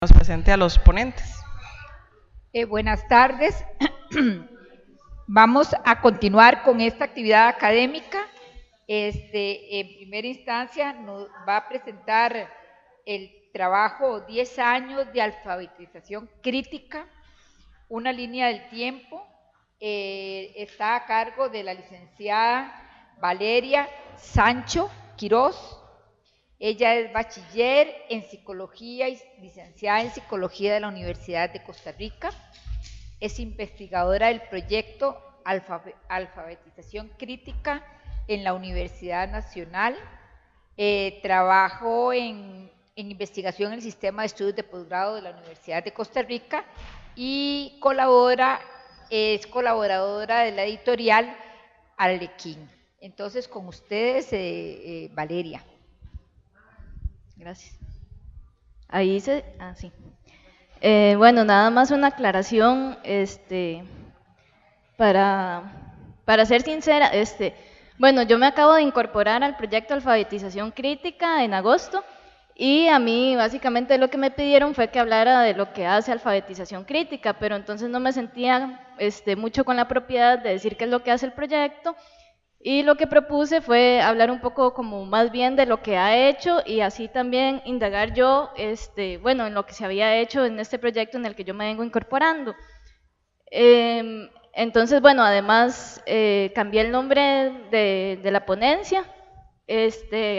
Nos presente a los ponentes. Buenas tardes. Vamos a continuar con esta actividad académica. En primera instancia nos va a presentar el trabajo 10 años de alfabetización crítica, una línea del tiempo. Está a cargo de la licenciada Valeria Sancho Quirós. Ella es bachiller en psicología y licenciada en psicología de la Universidad de Costa Rica. Es investigadora del proyecto Alfabetización Crítica en la Universidad Nacional. Trabajó en investigación en el sistema de estudios de posgrado de la Universidad de Costa Rica y es colaboradora de la editorial Arlequín. Entonces, con ustedes, Valeria. Gracias. Ahí se... sí. Bueno, nada más una aclaración, para ser sincera, bueno, yo me acabo de incorporar al proyecto Alfabetización Crítica en agosto y a mí básicamente lo que me pidieron fue que hablara de lo que hace Alfabetización Crítica, pero entonces no me sentía mucho con la propiedad de decir qué es lo que hace el proyecto. Y lo que propuse fue hablar un poco como más bien de lo que ha hecho y así también indagar yo, bueno, en lo que se había hecho en este proyecto en el que yo me vengo incorporando. Entonces, bueno, además cambié el nombre de la ponencia,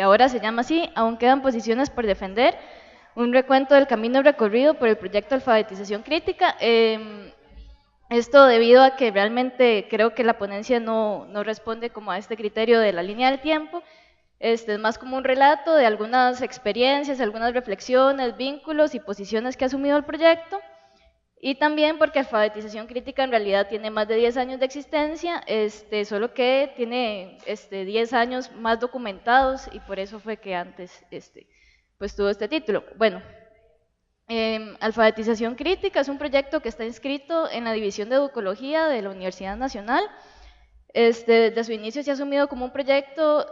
ahora se llama así, aún quedan posiciones por defender, un recuento del camino recorrido por el proyecto Alfabetización Crítica. Esto debido a que realmente creo que la ponencia no responde como a este criterio de la línea del tiempo, es más como un relato de algunas experiencias, algunas reflexiones, vínculos y posiciones que ha asumido el proyecto, y también porque Alfabetización Crítica en realidad tiene más de 10 años de existencia, solo que tiene 10 años más documentados y por eso fue que antes pues tuvo este título. Bueno. Alfabetización Crítica es un proyecto que está inscrito en la División de Educología de la Universidad Nacional. Desde su inicio se ha asumido como un proyecto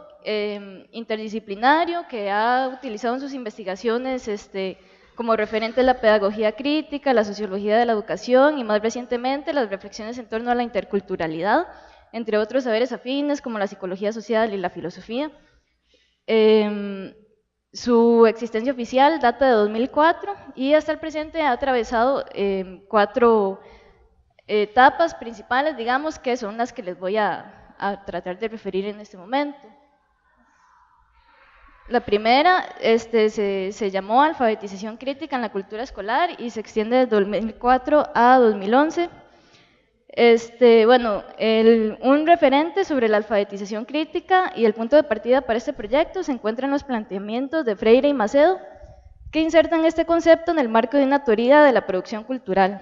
interdisciplinario que ha utilizado en sus investigaciones como referente la pedagogía crítica, la sociología de la educación y más recientemente las reflexiones en torno a la interculturalidad, entre otros saberes afines como la psicología social y la filosofía. Su existencia oficial data de 2004 y hasta el presente ha atravesado 4 etapas principales, digamos, que son las que les voy a tratar de referir en este momento. La primera se llamó Alfabetización Crítica en la Cultura Escolar y se extiende de 2004 a 2011. Bueno, un referente sobre la alfabetización crítica y el punto de partida para este proyecto se encuentra en los planteamientos de Freire y Macedo, que insertan este concepto en el marco de una teoría de la producción cultural.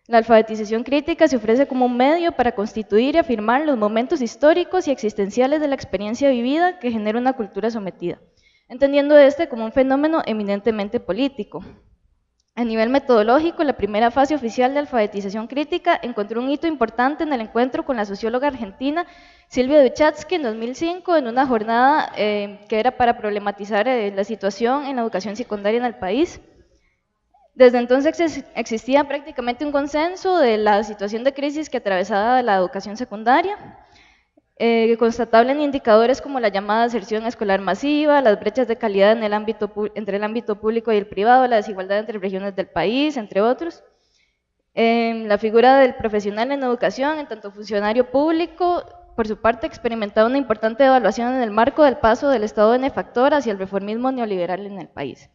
La alfabetización crítica se ofrece como un medio para constituir y afirmar los momentos históricos y existenciales de la experiencia vivida que genera una cultura sometida, entendiendo como un fenómeno eminentemente político. A nivel metodológico, la primera fase oficial de alfabetización crítica encontró un hito importante en el encuentro con la socióloga argentina Silvia Duchatsky en 2005 en una jornada que era para problematizar la situación en la educación secundaria en el país. Desde entonces existía prácticamente un consenso de la situación de crisis que atravesaba la educación secundaria, constatable en indicadores como la llamada deserción escolar masiva, las brechas de calidad en entre el ámbito público y el privado, la desigualdad entre regiones del país, entre otros. La figura del profesional en educación, en tanto funcionario público, por su parte experimentaba una importante evaluación en el marco del paso del Estado benefactor hacia el reformismo neoliberal en el país.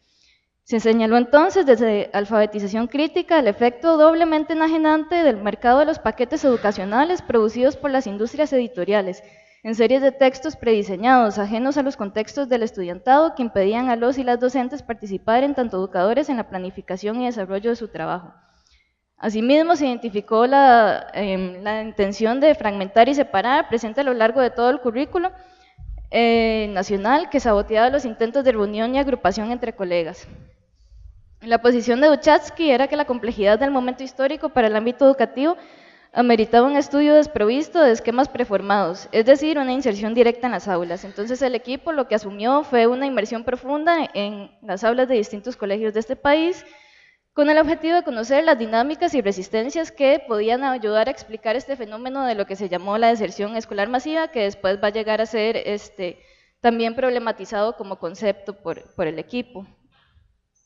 Se señaló entonces desde alfabetización crítica el efecto doblemente enajenante del mercado de los paquetes educacionales producidos por las industrias editoriales, en series de textos prediseñados, ajenos a los contextos del estudiantado, que impedían a los y las docentes participar en tanto educadores en la planificación y desarrollo de su trabajo. Asimismo, se identificó la intención de fragmentar y separar, presente a lo largo de todo el currículo nacional, que saboteaba los intentos de reunión y agrupación entre colegas. La posición de Duchatsky era que la complejidad del momento histórico para el ámbito educativo ameritaba un estudio desprovisto de esquemas preformados, es decir, una inserción directa en las aulas. Entonces el equipo lo que asumió fue una inmersión profunda en las aulas de distintos colegios de este país, con el objetivo de conocer las dinámicas y resistencias que podían ayudar a explicar este fenómeno de lo que se llamó la deserción escolar masiva, que después va a llegar a ser también problematizado como concepto por el equipo.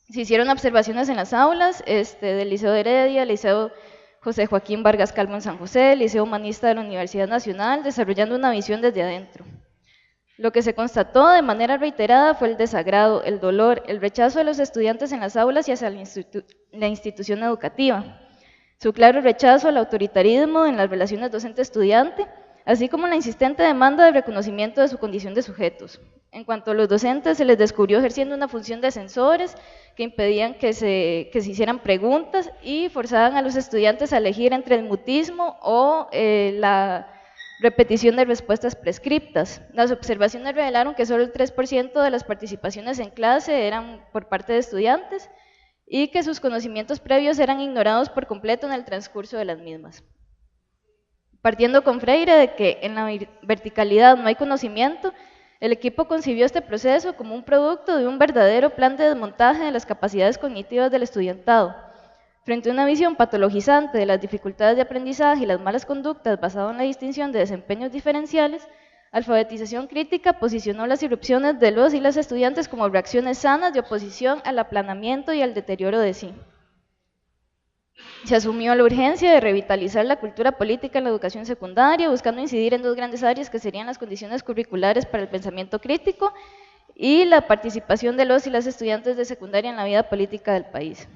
Se hicieron observaciones en las aulas del Liceo de Heredia, Liceo José Joaquín Vargas Calvo en San José, Liceo Humanista de la Universidad Nacional, desarrollando una visión desde adentro. Lo que se constató de manera reiterada fue el desagrado, el dolor, el rechazo de los estudiantes en las aulas y hacia la institución educativa, su claro rechazo al autoritarismo en las relaciones docente-estudiante, así como la insistente demanda de reconocimiento de su condición de sujetos. En cuanto a los docentes, se les descubrió ejerciendo una función de censores que impedían que se hicieran preguntas y forzaban a los estudiantes a elegir entre el mutismo o la repetición de respuestas prescriptas. Las observaciones revelaron que solo el 3% de las participaciones en clase eran por parte de estudiantes y que sus conocimientos previos eran ignorados por completo en el transcurso de las mismas. Partiendo con Freire de que en la verticalidad no hay conocimiento, el equipo concibió este proceso como un producto de un verdadero plan de desmontaje de las capacidades cognitivas del estudiantado. Frente a una visión patologizante de las dificultades de aprendizaje y las malas conductas basado en la distinción de desempeños diferenciales, Alfabetización Crítica posicionó las irrupciones de los y las estudiantes como reacciones sanas de oposición al aplanamiento y al deterioro de sí. Se asumió la urgencia de revitalizar la cultura política en la educación secundaria, buscando incidir en dos grandes áreas que serían las condiciones curriculares para el pensamiento crítico y la participación de los y las estudiantes de secundaria en la vida política del país.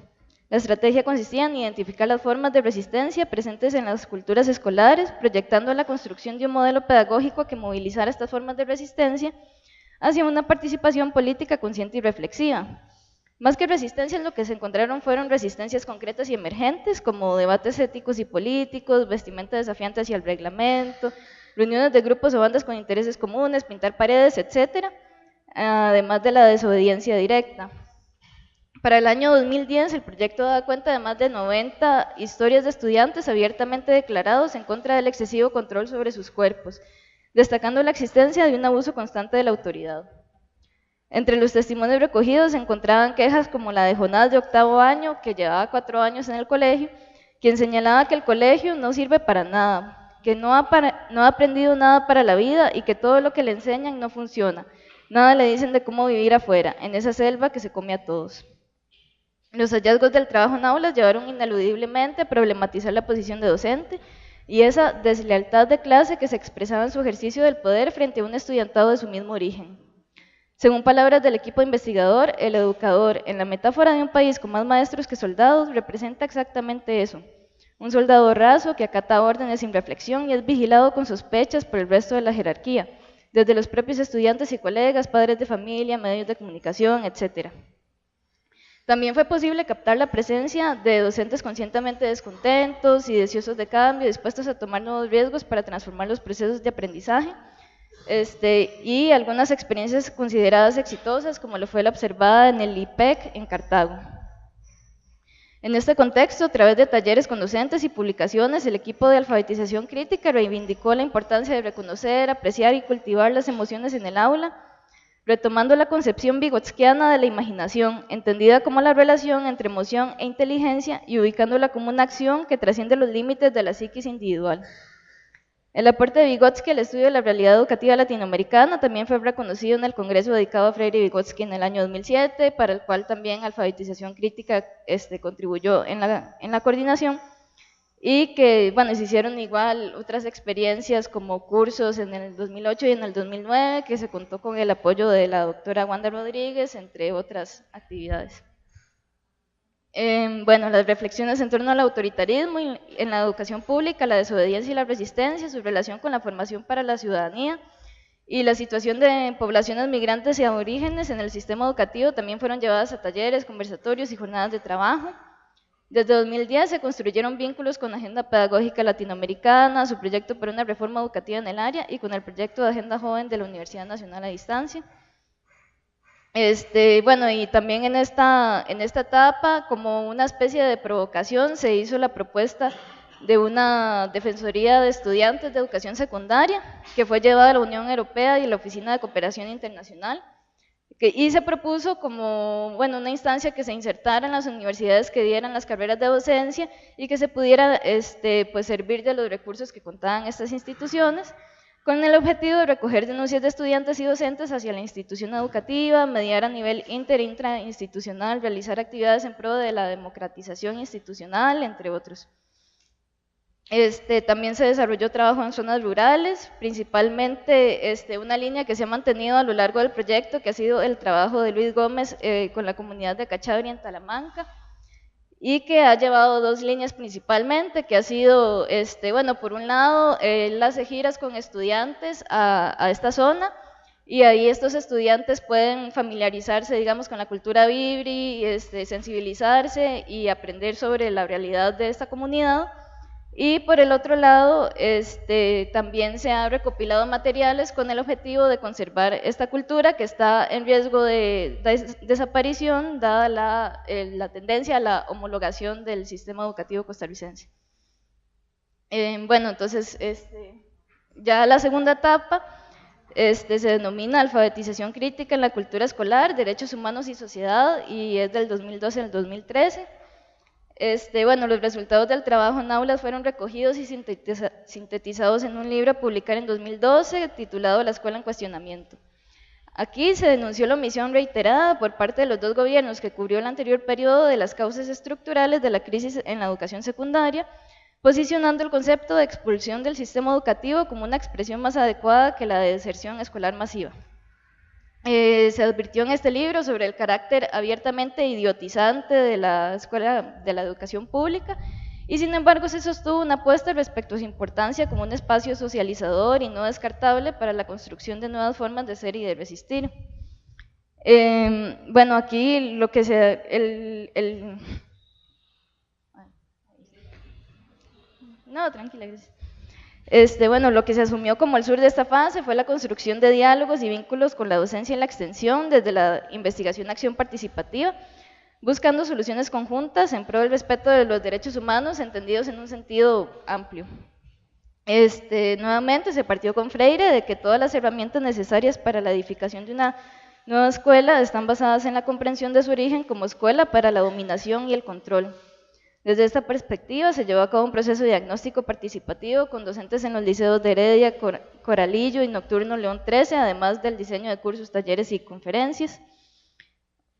La estrategia consistía en identificar las formas de resistencia presentes en las culturas escolares, proyectando la construcción de un modelo pedagógico que movilizara estas formas de resistencia hacia una participación política consciente y reflexiva. Más que resistencias, lo que se encontraron fueron resistencias concretas y emergentes, como debates éticos y políticos, vestimenta desafiante hacia el reglamento, reuniones de grupos o bandas con intereses comunes, pintar paredes, etc., además de la desobediencia directa. Para el año 2010, el proyecto da cuenta de más de 90 historias de estudiantes abiertamente declarados en contra del excesivo control sobre sus cuerpos, destacando la existencia de un abuso constante de la autoridad. Entre los testimonios recogidos se encontraban quejas como la de Jonás, de 8º año, que llevaba 4 años en el colegio, quien señalaba que el colegio no sirve para nada, que no ha aprendido nada para la vida y que todo lo que le enseñan no funciona, nada le dicen de cómo vivir afuera, en esa selva que se come a todos. Los hallazgos del trabajo en aulas llevaron ineludiblemente a problematizar la posición de docente y esa deslealtad de clase que se expresaba en su ejercicio del poder frente a un estudiantado de su mismo origen. Según palabras del equipo investigador, el educador, en la metáfora de un país con más maestros que soldados, representa exactamente eso. Un soldado raso que acata órdenes sin reflexión y es vigilado con sospechas por el resto de la jerarquía, desde los propios estudiantes y colegas, padres de familia, medios de comunicación, etc. También fue posible captar la presencia de docentes conscientemente descontentos y deseosos de cambio, dispuestos a tomar nuevos riesgos para transformar los procesos de aprendizaje, y algunas experiencias consideradas exitosas, como lo fue la observada en el IPEC en Cartago. En este contexto, a través de talleres con docentes y publicaciones, el equipo de alfabetización crítica reivindicó la importancia de reconocer, apreciar y cultivar las emociones en el aula, retomando la concepción vygotskiana de la imaginación, entendida como la relación entre emoción e inteligencia y ubicándola como una acción que trasciende los límites de la psiquis individual. El aporte de Vygotsky al estudio de la realidad educativa latinoamericana también fue reconocido en el Congreso dedicado a Freire y Vygotsky en el año 2007, para el cual también Alfabetización Crítica contribuyó en la coordinación, y que, bueno, se hicieron igual otras experiencias como cursos en el 2008 y en el 2009, que se contó con el apoyo de la doctora Wanda Rodríguez, entre otras actividades. Bueno, las reflexiones en torno al autoritarismo en la educación pública, la desobediencia y la resistencia, su relación con la formación para la ciudadanía y la situación de poblaciones migrantes y aborígenes en el sistema educativo también fueron llevadas a talleres, conversatorios y jornadas de trabajo. Desde 2010 se construyeron vínculos con la Agenda Pedagógica Latinoamericana, su proyecto para una reforma educativa en el área y con el proyecto de Agenda Joven de la Universidad Nacional a Distancia. Bueno, y también en esta etapa, como una especie de provocación, se hizo la propuesta de una Defensoría de Estudiantes de Educación Secundaria, que fue llevada a la Unión Europea y a la Oficina de Cooperación Internacional, y se propuso como, bueno, una instancia que se insertara en las universidades que dieran las carreras de docencia y que se pudiera pues servir de los recursos que contaban estas instituciones, con el objetivo de recoger denuncias de estudiantes y docentes hacia la institución educativa, mediar a nivel intrainstitucional, realizar actividades en pro de la democratización institucional, entre otros. También se desarrolló trabajo en zonas rurales, principalmente una línea que se ha mantenido a lo largo del proyecto, que ha sido el trabajo de Luis Gómez con la comunidad de Cachabria en Talamanca, y que ha llevado dos líneas principalmente, que ha sido, bueno, por un lado, las giras con estudiantes a esta zona, y ahí estos estudiantes pueden familiarizarse, digamos, con la cultura vibri, sensibilizarse y aprender sobre la realidad de esta comunidad. Y por el otro lado, también se han recopilado materiales con el objetivo de conservar esta cultura que está en riesgo de desaparición, dada la tendencia a la homologación del sistema educativo costarricense. Bueno, entonces, ya la segunda etapa se denomina alfabetización crítica en la cultura escolar, derechos humanos y sociedad, y es del 2012 al 2013. Bueno, los resultados del trabajo en aulas fueron recogidos y sintetizados en un libro a publicar en 2012 titulado La escuela en cuestionamiento. Aquí se denunció la omisión reiterada por parte de los dos gobiernos que cubrió el anterior periodo de las causas estructurales de la crisis en la educación secundaria, posicionando el concepto de expulsión del sistema educativo como una expresión más adecuada que la de deserción escolar masiva. Se advirtió en este libro sobre el carácter abiertamente idiotizante de la escuela de la educación pública y sin embargo se sostuvo una apuesta respecto a su importancia como un espacio socializador y no descartable para la construcción de nuevas formas de ser y de resistir. Bueno, aquí lo que No, tranquila, gracias. Bueno, lo que se asumió como el sur de esta fase fue la construcción de diálogos y vínculos con la docencia en la extensión desde la investigación-acción participativa, buscando soluciones conjuntas en pro del respeto de los derechos humanos entendidos en un sentido amplio. Nuevamente se partió con Freire de que todas las herramientas necesarias para la edificación de una nueva escuela están basadas en la comprensión de su origen como escuela para la dominación y el control. Desde esta perspectiva se llevó a cabo un proceso de diagnóstico participativo con docentes en los liceos de Heredia, Coralillo y Nocturno León 13, además del diseño de cursos, talleres y conferencias.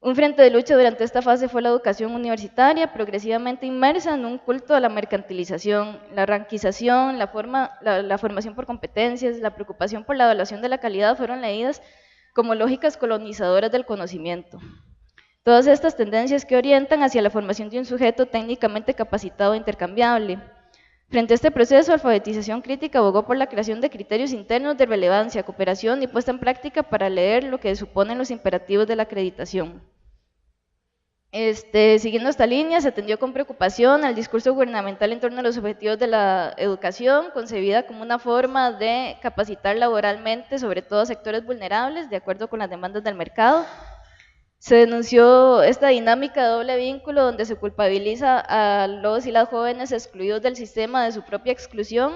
Un frente de lucha durante esta fase fue la educación universitaria, progresivamente inmersa en un culto a la mercantilización, la ranquización, la formación por competencias, la preocupación por la evaluación de la calidad fueron leídas como lógicas colonizadoras del conocimiento. Todas estas tendencias que orientan hacia la formación de un sujeto técnicamente capacitado e intercambiable. Frente a este proceso, alfabetización crítica abogó por la creación de criterios internos de relevancia, cooperación y puesta en práctica para leer lo que suponen los imperativos de la acreditación. Siguiendo esta línea, se atendió con preocupación al discurso gubernamental en torno a los objetivos de la educación, concebida como una forma de capacitar laboralmente, sobre todo a sectores vulnerables, de acuerdo con las demandas del mercado. Se denunció esta dinámica de doble vínculo donde se culpabiliza a los y las jóvenes excluidos del sistema de su propia exclusión,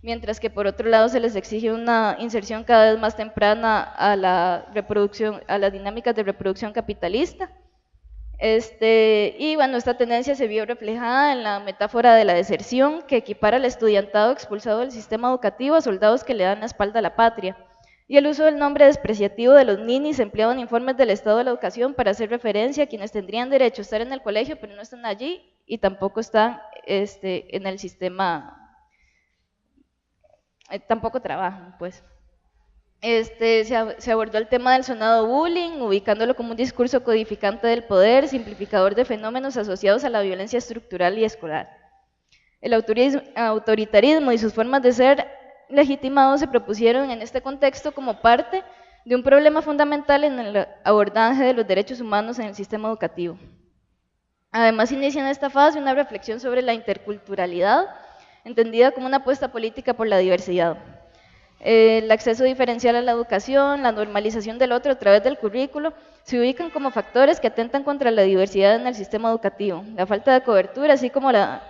mientras que por otro lado se les exige una inserción cada vez más temprana a las dinámicas de reproducción capitalista. Y bueno, esta tendencia se vio reflejada en la metáfora de la deserción, que equipara al estudiantado expulsado del sistema educativo a soldados que le dan la espalda a la patria, y el uso del nombre despreciativo de los ninis empleado en informes del Estado de la Educación para hacer referencia a quienes tendrían derecho a estar en el colegio, pero no están allí y tampoco están en el sistema, tampoco trabajan, pues. Se abordó el tema del sonado bullying, ubicándolo como un discurso codificante del poder, simplificador de fenómenos asociados a la violencia estructural y escolar. El autoritarismo y sus formas de ser legitimados se propusieron en este contexto como parte de un problema fundamental en el abordaje de los derechos humanos en el sistema educativo. Además, inicia en esta fase una reflexión sobre la interculturalidad, entendida como una apuesta política por la diversidad. El acceso diferencial a la educación, la normalización del otro a través del currículo, se ubican como factores que atentan contra la diversidad en el sistema educativo. La falta de cobertura, así como la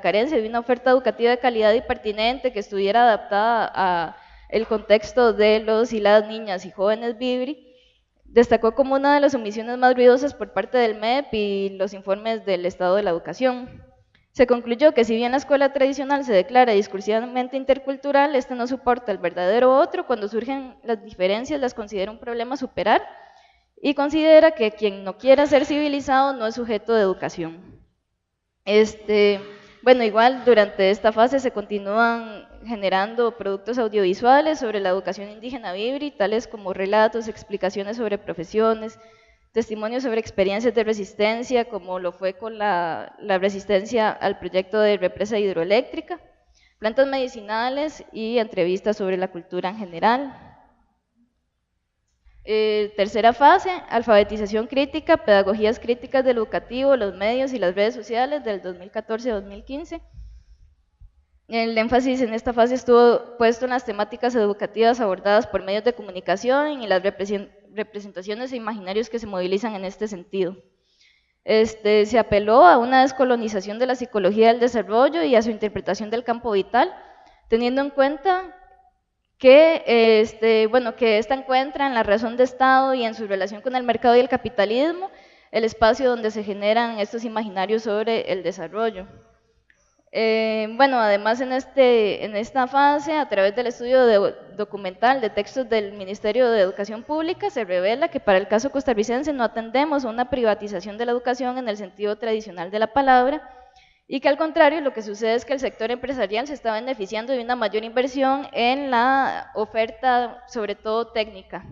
carencia de una oferta educativa de calidad y pertinente que estuviera adaptada al contexto de los y las niñas y jóvenes Vibri, Destacó como una de las omisiones más ruidosas por parte del MEP y los informes del estado de la educación. Se concluyó que si bien la escuela tradicional se declara discursivamente intercultural, este no soporta el verdadero otro, cuando surgen las diferencias las considera un problema a superar y considera que quien no quiera ser civilizado no es sujeto de educación. Bueno, igual durante esta fase se continúan generando productos audiovisuales sobre la educación indígena Bibri, tales como relatos, explicaciones sobre profesiones, testimonios sobre experiencias de resistencia, como lo fue con la resistencia al proyecto de represa hidroeléctrica, plantas medicinales y entrevistas sobre la cultura en general. Tercera fase, alfabetización crítica, pedagogías críticas del educativo, los medios y las redes sociales del 2014-2015. El énfasis en esta fase estuvo puesto en las temáticas educativas abordadas por medios de comunicación y las representaciones e imaginarios que se movilizan en este sentido. Se apeló a una descolonización de la psicología del desarrollo y a su interpretación del campo vital, teniendo en cuenta que, que esta encuentra en la razón de Estado y en su relación con el mercado y el capitalismo el espacio donde se generan estos imaginarios sobre el desarrollo. Además en esta fase, a través del estudio documental de textos del Ministerio de Educación Pública, se revela que para el caso costarricense no atendemos a una privatización de la educación en el sentido tradicional de la palabra, y que al contrario lo que sucede es que el sector empresarial se está beneficiando de una mayor inversión en la oferta, sobre todo técnica.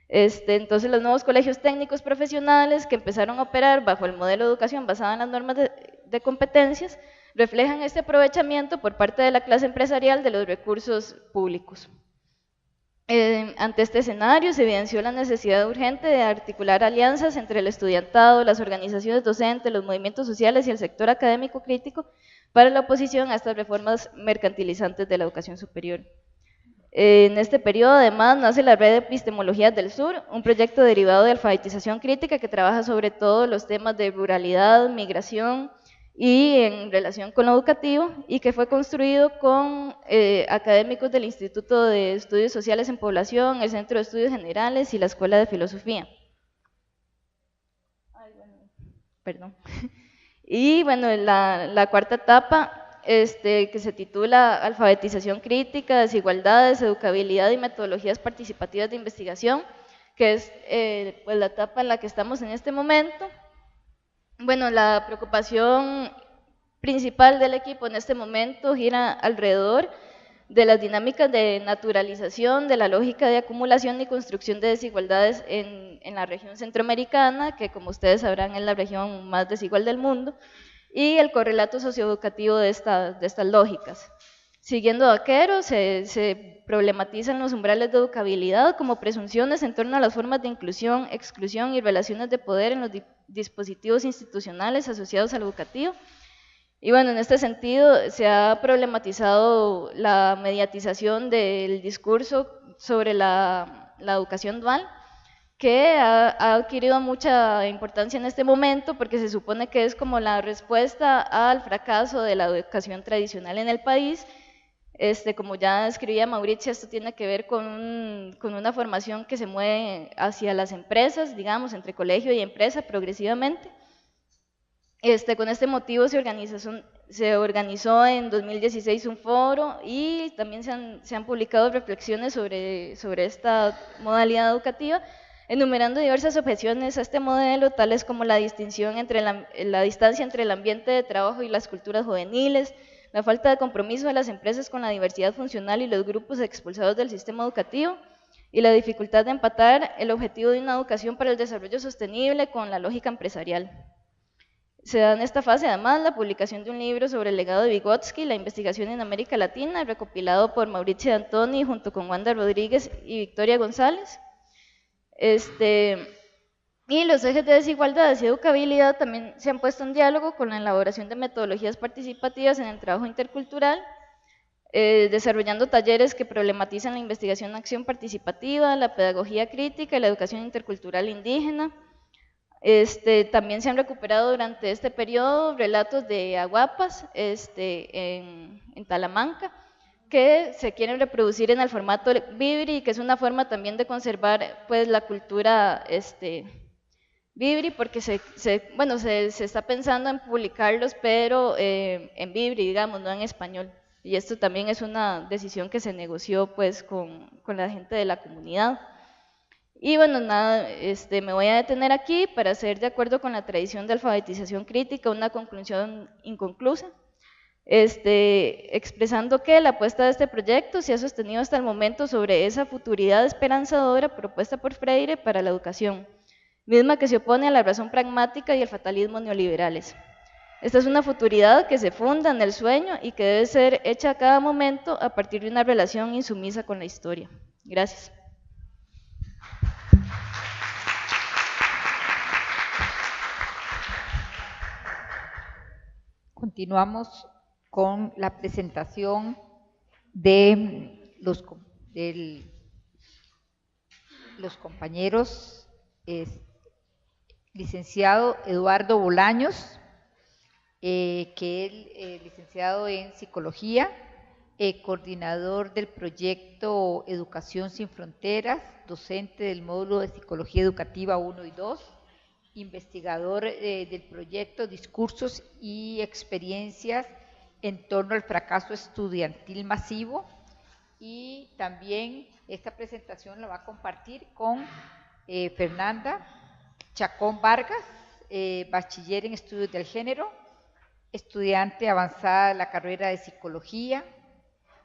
Entonces los nuevos colegios técnicos profesionales que empezaron a operar bajo el modelo de educación basado en las normas de competencias, reflejan este aprovechamiento por parte de la clase empresarial de los recursos públicos. Ante este escenario se evidenció la necesidad urgente de articular alianzas entre el estudiantado, las organizaciones docentes, los movimientos sociales y el sector académico crítico para la oposición a estas reformas mercantilizantes de la educación superior. En este periodo, además, nace la Red de Epistemologías del Sur, un proyecto derivado de alfabetización crítica que trabaja sobre todo los temas de ruralidad, migración y en relación con lo educativo, y que fue construido con académicos del Instituto de Estudios Sociales en Población, el Centro de Estudios Generales y la Escuela de Filosofía. Y bueno, la cuarta etapa, que se titula Alfabetización crítica, desigualdades, educabilidad y metodologías participativas de investigación, que es pues la etapa en la que estamos en este momento. Bueno, la preocupación principal del equipo en este momento gira alrededor de las dinámicas de naturalización, de la lógica de acumulación y construcción de desigualdades en la región centroamericana, que como ustedes sabrán es la región más desigual del mundo, y el correlato socioeducativo de estas lógicas. Siguiendo a Aquero, se problematizan los umbrales de educabilidad como presunciones en torno a las formas de inclusión, exclusión y relaciones de poder en los dispositivos institucionales asociados al educativo. Y bueno, en este sentido se ha problematizado la mediatización del discurso sobre la educación dual, que ha adquirido mucha importancia en este momento porque se supone que es como la respuesta al fracaso de la educación tradicional en el país. Como ya escribía Mauricio, esto tiene que ver con una formación que se mueve hacia las empresas, digamos, entre colegio y empresa progresivamente. Con este motivo se organizó en 2016 un foro y también se han publicado reflexiones sobre esta modalidad educativa, enumerando diversas objeciones a este modelo, tales como la distinción entre la distancia entre el ambiente de trabajo y las culturas juveniles, la falta de compromiso de las empresas con la diversidad funcional y los grupos expulsados del sistema educativo, y la dificultad de empatar el objetivo de una educación para el desarrollo sostenible con la lógica empresarial. Se da en esta fase además la publicación de un libro sobre el legado de Vygotsky, la investigación en América Latina, recopilado por Mauricio D'Antoni junto con Wanda Rodríguez y Victoria González. Y los ejes de desigualdades y educabilidad también se han puesto en diálogo con la elaboración de metodologías participativas en el trabajo intercultural, desarrollando talleres que problematizan la investigación acción participativa, la pedagogía crítica y la educación intercultural indígena. También se han recuperado durante este periodo relatos de Aguapas en Talamanca, que se quieren reproducir en el formato Vibri y que es una forma también de conservar pues la cultura Vibri, porque se está pensando en publicarlos, pero en Vibri, digamos, no en español. Y esto también es una decisión que se negoció pues con la gente de la comunidad. Y bueno, nada, me voy a detener aquí para hacer, de acuerdo con la tradición de alfabetización crítica, una conclusión inconclusa, expresando que la apuesta de este proyecto se ha sostenido hasta el momento sobre esa futuridad esperanzadora propuesta por Freire para la educación, misma que se opone a la razón pragmática y el fatalismo neoliberales. Esta es una futuridad que se funda en el sueño y que debe ser hecha a cada momento a partir de una relación insumisa con la historia. Gracias. Continuamos con la presentación de los compañeros. Licenciado Eduardo Bolaños, que es licenciado en Psicología, coordinador del proyecto Educación Sin Fronteras, docente del módulo de Psicología Educativa 1 y 2, investigador del proyecto Discursos y Experiencias en torno al fracaso estudiantil masivo, y también esta presentación la va a compartir con Fernanda Chacón Vargas, bachiller en estudios del género, estudiante avanzada de la carrera de psicología,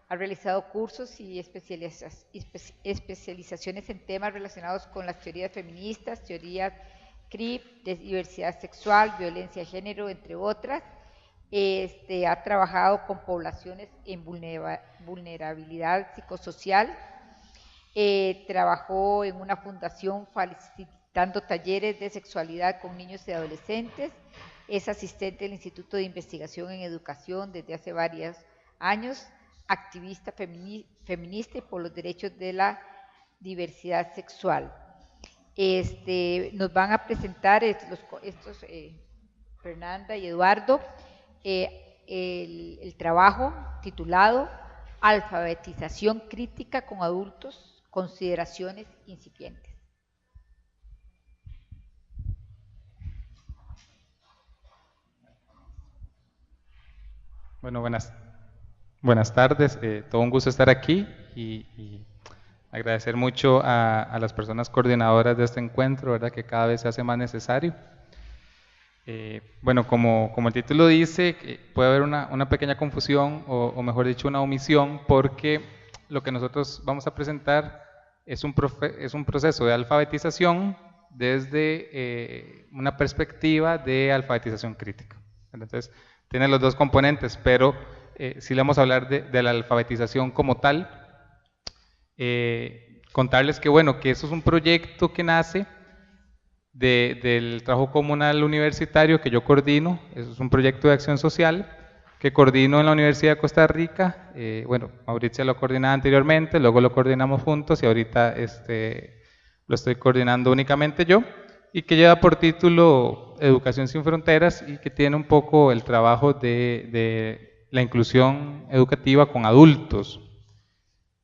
ha realizado cursos y especializaciones en temas relacionados con las teorías feministas, teorías CRIP, de diversidad sexual, violencia de género, entre otras. Ha trabajado con poblaciones en vulnerabilidad psicosocial, trabajó en una fundación facilitando talleres de sexualidad con niños y adolescentes, es asistente del Instituto de Investigación en Educación desde hace varios años, activista feminista y por los derechos de la diversidad sexual. Nos van a presentar Fernanda y Eduardo el trabajo titulado Alfabetización crítica con adultos, consideraciones incipientes. Bueno, buenas tardes, todo un gusto estar aquí y agradecer mucho a las personas coordinadoras de este encuentro, ¿verdad?, que cada vez se hace más necesario. Bueno, como el título dice, puede haber una pequeña confusión o mejor dicho una omisión, porque lo que nosotros vamos a presentar es un proceso de alfabetización desde una perspectiva de alfabetización crítica. Entonces, tiene los dos componentes, pero sí le vamos a hablar de la alfabetización como tal. Contarles que, bueno, que eso es un proyecto que nace del trabajo comunal universitario que yo coordino. Eso es un proyecto de acción social que coordino en la Universidad de Costa Rica. Bueno, Mauricia lo coordinaba anteriormente, luego lo coordinamos juntos y ahorita lo estoy coordinando únicamente yo, y que lleva por título Educación Sin Fronteras y que tiene un poco el trabajo de la inclusión educativa con adultos.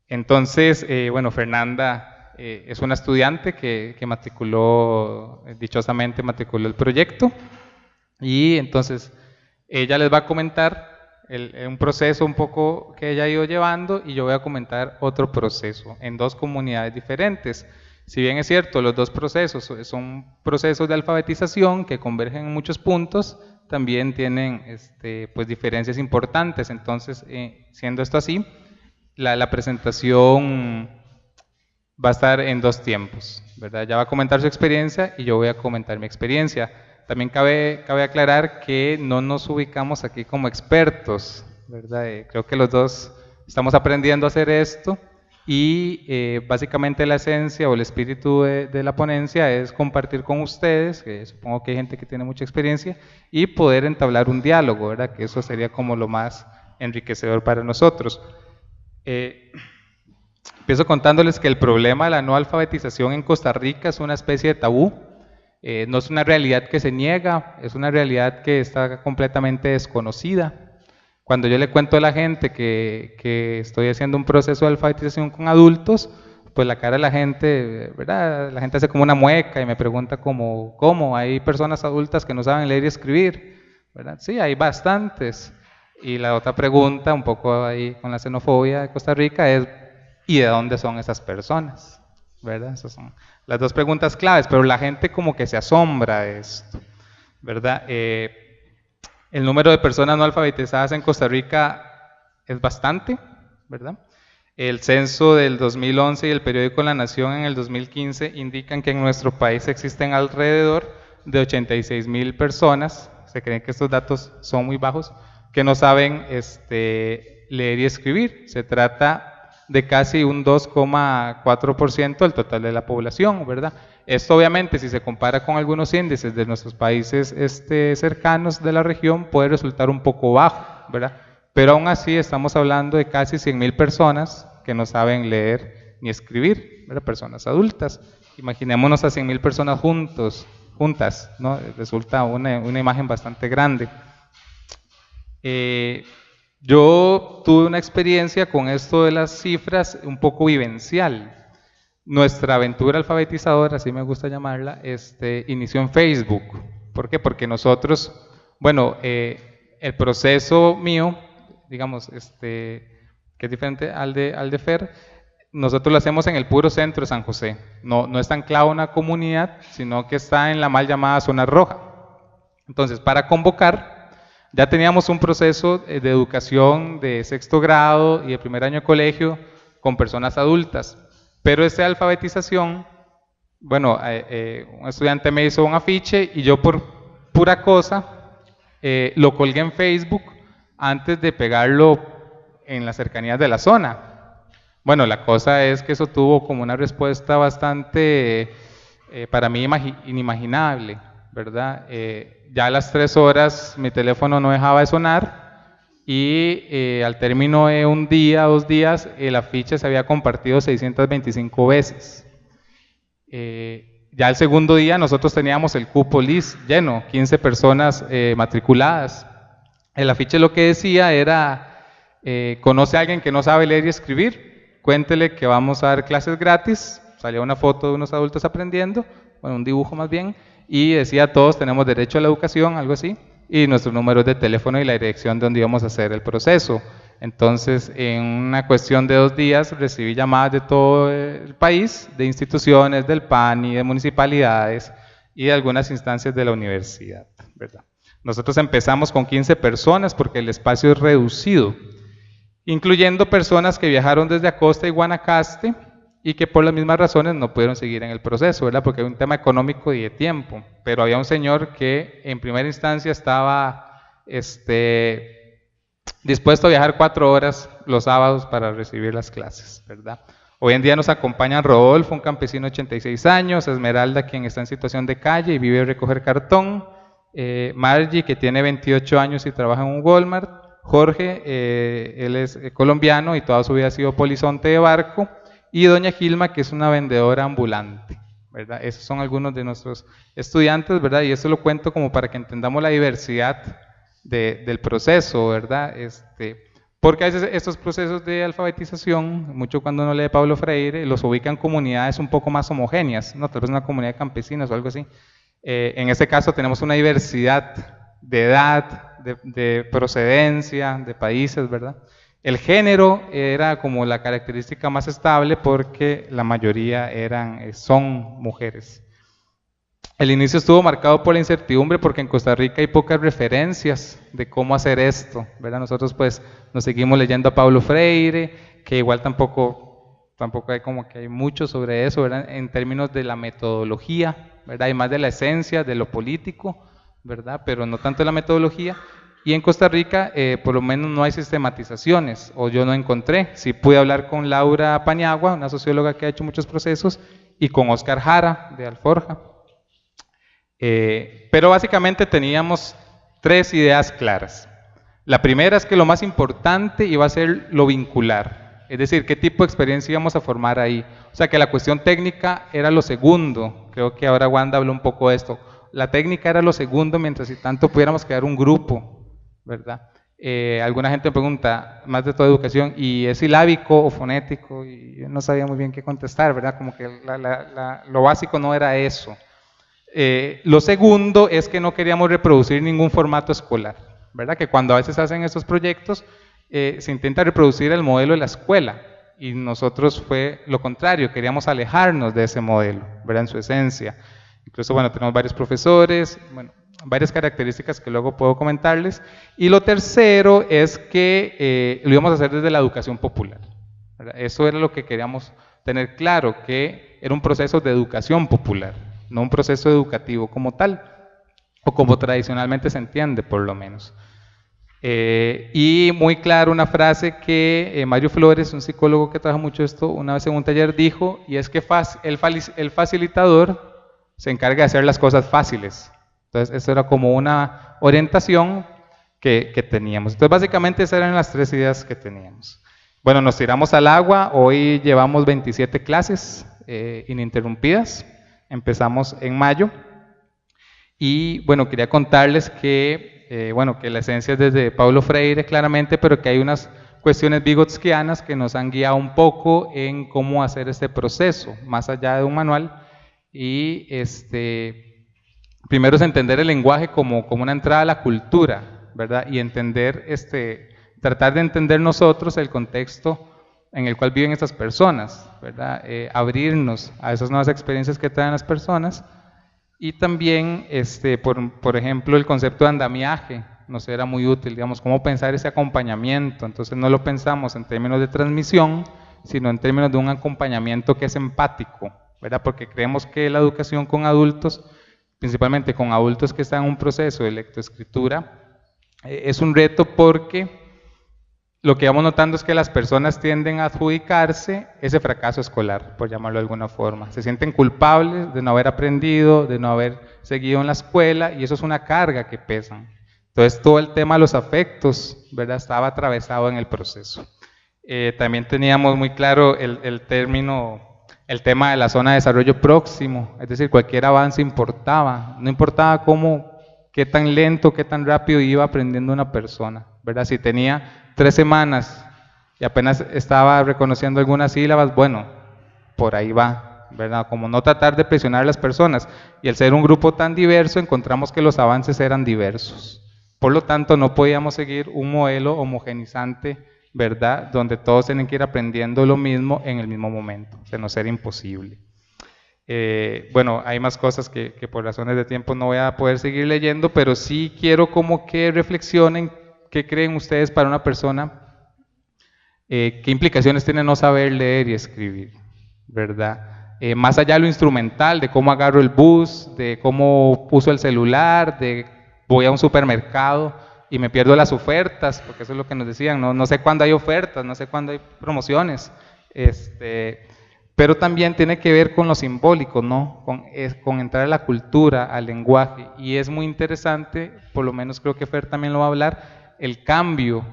Entonces, bueno, Fernanda es una estudiante que dichosamente matriculó el proyecto, y entonces ella les va a comentar un proceso un poco que ella ha ido llevando, y yo voy a comentar otro proceso en dos comunidades diferentes. Si bien es cierto, los dos procesos son procesos de alfabetización que convergen en muchos puntos, también tienen pues diferencias importantes. Entonces, siendo esto así, la presentación va a estar en dos tiempos, ¿verdad? Ella va a comentar su experiencia y yo voy a comentar mi experiencia. También cabe aclarar que no nos ubicamos aquí como expertos, ¿verdad? Creo que los dos estamos aprendiendo a hacer esto, y básicamente la esencia o el espíritu de la ponencia es compartir con ustedes, que supongo que hay gente que tiene mucha experiencia, y poder entablar un diálogo, ¿verdad? Que eso sería como lo más enriquecedor para nosotros. Empiezo contándoles que el problema de la no alfabetización en Costa Rica es una especie de tabú. No es una realidad que se niega, es una realidad que está completamente desconocida. Cuando yo le cuento a la gente que estoy haciendo un proceso de alfabetización con adultos, pues la cara de la gente, ¿verdad? La gente hace como una mueca y me pregunta ¿cómo? ¿Hay personas adultas que no saben leer y escribir? ¿Verdad? Sí, hay bastantes. Y la otra pregunta, un poco ahí con la xenofobia de Costa Rica, es ¿y de dónde son esas personas? ¿Verdad? Esas son las dos preguntas claves, pero la gente como que se asombra de esto, ¿verdad? El número de personas no alfabetizadas en Costa Rica es bastante, ¿verdad? El censo del 2011 y el periódico La Nación en el 2015 indican que en nuestro país existen alrededor de 86,000 personas, se creen que estos datos son muy bajos, que no saben leer y escribir. Se trata de casi un 2,4% del total de la población, ¿verdad? Esto obviamente, si se compara con algunos índices de nuestros países cercanos de la región, puede resultar un poco bajo, ¿verdad? Pero aún así estamos hablando de casi 100,000 personas que no saben leer ni escribir, ¿verdad? Personas adultas. Imaginémonos a 100,000 personas juntas, ¿no? Resulta una imagen bastante grande. Yo tuve una experiencia con esto de las cifras un poco vivencial. Nuestra aventura alfabetizadora, así me gusta llamarla, inició en Facebook. ¿Por qué? Porque nosotros, bueno, el proceso mío, digamos, que es diferente al de Fer, nosotros lo hacemos en el puro centro de San José. No está anclado a una comunidad, sino que está en la mal llamada zona roja. Entonces, para convocar, ya teníamos un proceso de educación de sexto grado y de primer año de colegio con personas adultas. Pero esta alfabetización, bueno, un estudiante me hizo un afiche y yo por pura cosa lo colgué en Facebook antes de pegarlo en las cercanías de la zona. Bueno, la cosa es que eso tuvo como una respuesta bastante, para mí, inimaginable, ¿verdad? Ya a las 3 horas mi teléfono no dejaba de sonar y al término de un día, 2 días, el afiche se había compartido 625 veces. Ya el segundo día nosotros teníamos el cupo lleno, 15 personas matriculadas. El afiche lo que decía era, ¿conoce a alguien que no sabe leer y escribir? Cuéntele que vamos a dar clases gratis. Salía una foto de unos adultos aprendiendo, bueno, un dibujo más bien, y decía todos tenemos derecho a la educación, algo así, y nuestros números de teléfono y la dirección de donde íbamos a hacer el proceso. Entonces, en una cuestión de 2 días recibí llamadas de todo el país, de instituciones, del PANI, de municipalidades y de algunas instancias de la universidad, ¿verdad? Nosotros empezamos con 15 personas porque el espacio es reducido, incluyendo personas que viajaron desde Acosta y Guanacaste y que por las mismas razones no pudieron seguir en el proceso, ¿verdad? Porque hay un tema económico y de tiempo, pero había un señor que en primera instancia estaba dispuesto a viajar 4 horas los sábados para recibir las clases, ¿verdad? Hoy en día nos acompañan Rodolfo, un campesino de 86 años, Esmeralda, quien está en situación de calle y vive de recoger cartón, Margie, que tiene 28 años y trabaja en un Walmart, Jorge, él es colombiano y toda su vida ha sido polizonte de barco, y doña Gilma, que es una vendedora ambulante, ¿verdad? Esos son algunos de nuestros estudiantes, ¿verdad? Y esto lo cuento como para que entendamos la diversidad del proceso, ¿verdad? Porque a veces estos procesos de alfabetización, mucho cuando uno lee Pablo Freire, los ubican en comunidades un poco más homogéneas, ¿no? Tal vez una comunidad de campesinos o algo así. En este caso tenemos una diversidad de edad, de procedencia, de países, ¿verdad? El género era como la característica más estable porque la mayoría son mujeres. El inicio estuvo marcado por la incertidumbre porque en Costa Rica hay pocas referencias de cómo hacer esto, ¿verdad? Nosotros pues nos seguimos leyendo a Pablo Freire, que igual tampoco hay como que hay mucho sobre eso, ¿verdad? En términos de la metodología, ¿verdad? Y más de la esencia, de lo político, ¿verdad? Pero no tanto de la metodología. Y en Costa Rica, por lo menos no hay sistematizaciones, o yo no encontré. Sí pude hablar con Laura Paniagua, una socióloga que ha hecho muchos procesos, y con Oscar Jara, de Alforja. Pero básicamente teníamos 3 ideas claras. La primera es que lo más importante iba a ser lo vincular, es decir, qué tipo de experiencia íbamos a formar ahí. O sea que la cuestión técnica era lo segundo, creo que ahora Wanda habló un poco de esto. La técnica era lo segundo, mientras y tanto pudiéramos crear un grupo, ¿verdad? Alguna gente me pregunta, más de toda educación, ¿y es silábico o fonético? Y yo no sabía muy bien qué contestar, ¿verdad? Como que lo básico no era eso. Lo segundo es que no queríamos reproducir ningún formato escolar, ¿verdad? Que cuando a veces hacen estos proyectos se intenta reproducir el modelo de la escuela y nosotros fue lo contrario, queríamos alejarnos de ese modelo, ¿verdad? En su esencia. Incluso, bueno, tenemos varios profesores, bueno, varias características que luego puedo comentarles. Y lo tercero es que lo íbamos a hacer desde la educación popular, ¿verdad? Eso era lo que queríamos tener claro, que era un proceso de educación popular, no un proceso educativo como tal, o como tradicionalmente se entiende, por lo menos. Y muy claro una frase que Mario Flores, un psicólogo que trabaja mucho esto, una vez en un taller dijo, y es que el facilitador se encarga de hacer las cosas fáciles. Entonces, eso era como una orientación que teníamos. Entonces, básicamente esas eran las tres ideas que teníamos. Bueno, nos tiramos al agua, hoy llevamos 27 clases ininterrumpidas, empezamos en mayo, y bueno, quería contarles que, bueno, que la esencia es desde Paulo Freire claramente, pero que hay unas cuestiones vigotskianas que nos han guiado un poco en cómo hacer este proceso, más allá de un manual, y primero es entender el lenguaje como una entrada a la cultura, ¿verdad? Y entender, tratar de entender nosotros el contexto en el cual viven estas personas, ¿verdad? Abrirnos a esas nuevas experiencias que traen las personas. Y también, por ejemplo, el concepto de andamiaje nos era muy útil, digamos, cómo pensar ese acompañamiento. Entonces no lo pensamos en términos de transmisión, sino en términos de un acompañamiento que es empático, ¿verdad? Porque creemos que la educación con adultos, principalmente con adultos que están en un proceso de lectoescritura, es un reto porque lo que vamos notando es que las personas tienden a adjudicarse ese fracaso escolar, por llamarlo de alguna forma. Se sienten culpables de no haber aprendido, de no haber seguido en la escuela, y eso es una carga que pesan. Entonces, todo el tema de los afectos, ¿verdad?, estaba atravesado en el proceso. También teníamos muy claro el tema de la zona de desarrollo próximo, es decir, cualquier avance importaba, no importaba qué tan lento, qué tan rápido iba aprendiendo una persona, ¿verdad? Si tenía 3 semanas y apenas estaba reconociendo algunas sílabas, bueno, por ahí va, ¿verdad? Como no tratar de presionar a las personas. Y al ser un grupo tan diverso, encontramos que los avances eran diversos. Por lo tanto, no podíamos seguir un modelo homogenizante, ¿verdad?, donde todos tienen que ir aprendiendo lo mismo en el mismo momento. Se nos era imposible. Bueno, hay más cosas que por razones de tiempo no voy a poder seguir leyendo, pero sí quiero como que reflexionen qué creen ustedes para una persona, qué implicaciones tiene no saber leer y escribir, ¿verdad? Más allá de lo instrumental, de cómo agarro el bus, de cómo uso el celular, de voy a un supermercado y me pierdo las ofertas, porque eso es lo que nos decían, no sé cuándo hay ofertas, no sé cuándo hay promociones, pero también tiene que ver con lo simbólico, ¿no? Con entrar a la cultura, al lenguaje, y es muy interesante, por lo menos creo que Fer también lo va a hablar, el cambio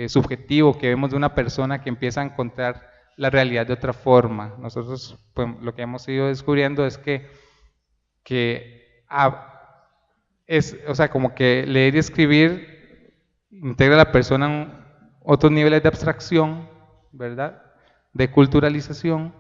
subjetivo que vemos de una persona que empieza a encontrar la realidad de otra forma. Nosotros, pues, lo que hemos ido descubriendo es o sea, como que leer y escribir integra a la persona en otros niveles de abstracción, ¿verdad?, de culturalización,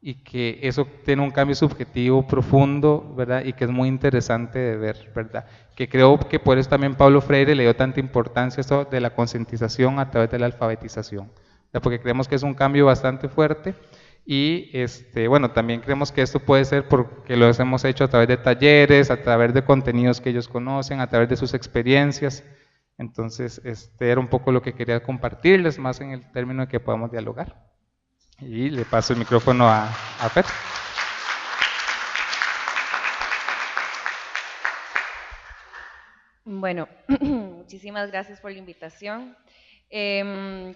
y que eso tiene un cambio subjetivo profundo, ¿verdad?, y que es muy interesante de ver, ¿verdad?, que creo que por eso también Paulo Freire le dio tanta importancia a esto de la concientización a través de la alfabetización, ¿verdad?, porque creemos que es un cambio bastante fuerte. Y bueno, también creemos que esto puede ser porque lo hemos hecho a través de talleres, a través de contenidos que ellos conocen, a través de sus experiencias. Entonces, era un poco lo que quería compartirles, más en el término de que podamos dialogar. Y le paso el micrófono a Fer. Bueno, muchísimas gracias por la invitación.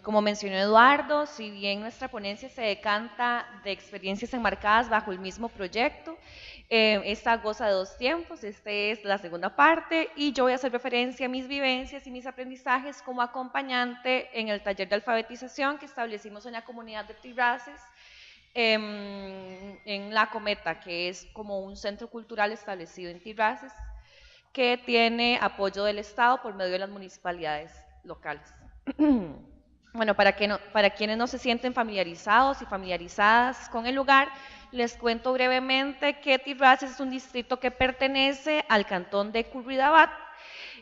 Como mencionó Eduardo, si bien nuestra ponencia se decanta de experiencias enmarcadas bajo el mismo proyecto, esta goza de 2 tiempos, esta es la segunda parte, y yo voy a hacer referencia a mis vivencias y mis aprendizajes como acompañante en el taller de alfabetización que establecimos en la comunidad de Tirraces, en La Cometa, que es como un centro cultural establecido en Tirraces, que tiene apoyo del Estado por medio de las municipalidades locales. Bueno, para quienes no se sienten familiarizados y familiarizadas con el lugar, les cuento brevemente que Tirraces es un distrito que pertenece al cantón de Curridabat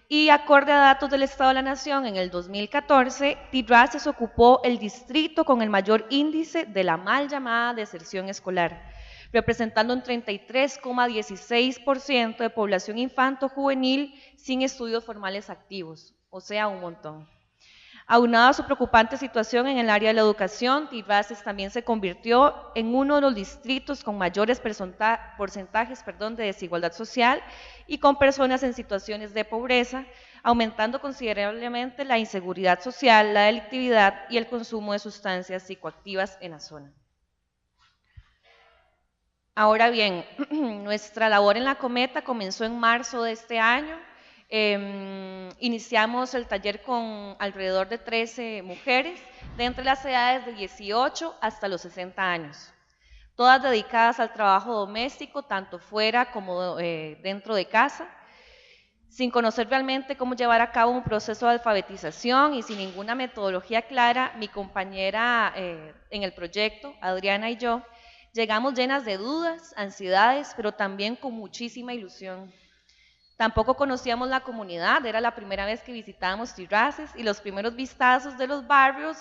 y acorde a datos del Estado de la Nación, en el 2014, Tirraces ocupó el distrito con el mayor índice de la mal llamada deserción escolar, representando un 33,16% de población infanto-juvenil sin estudios formales activos, o sea, un montón. Aunado a su preocupante situación en el área de la educación, Tirraces también se convirtió en uno de los distritos con mayores porcentajes de desigualdad social y con personas en situaciones de pobreza, aumentando considerablemente la inseguridad social, la delictividad y el consumo de sustancias psicoactivas en la zona. Ahora bien, nuestra labor en la Cometa comenzó en marzo de este año. Iniciamos el taller con alrededor de 13 mujeres de entre las edades de 18 hasta los 60 años, todas dedicadas al trabajo doméstico, tanto fuera como dentro de casa, sin conocer realmente cómo llevar a cabo un proceso de alfabetización y sin ninguna metodología clara. Mi compañera en el proyecto, Adriana, y yo, llegamos llenas de dudas, ansiedades, pero también con muchísima ilusión. Tampoco conocíamos la comunidad, era la primera vez que visitábamos Tirraces y los primeros vistazos de los barrios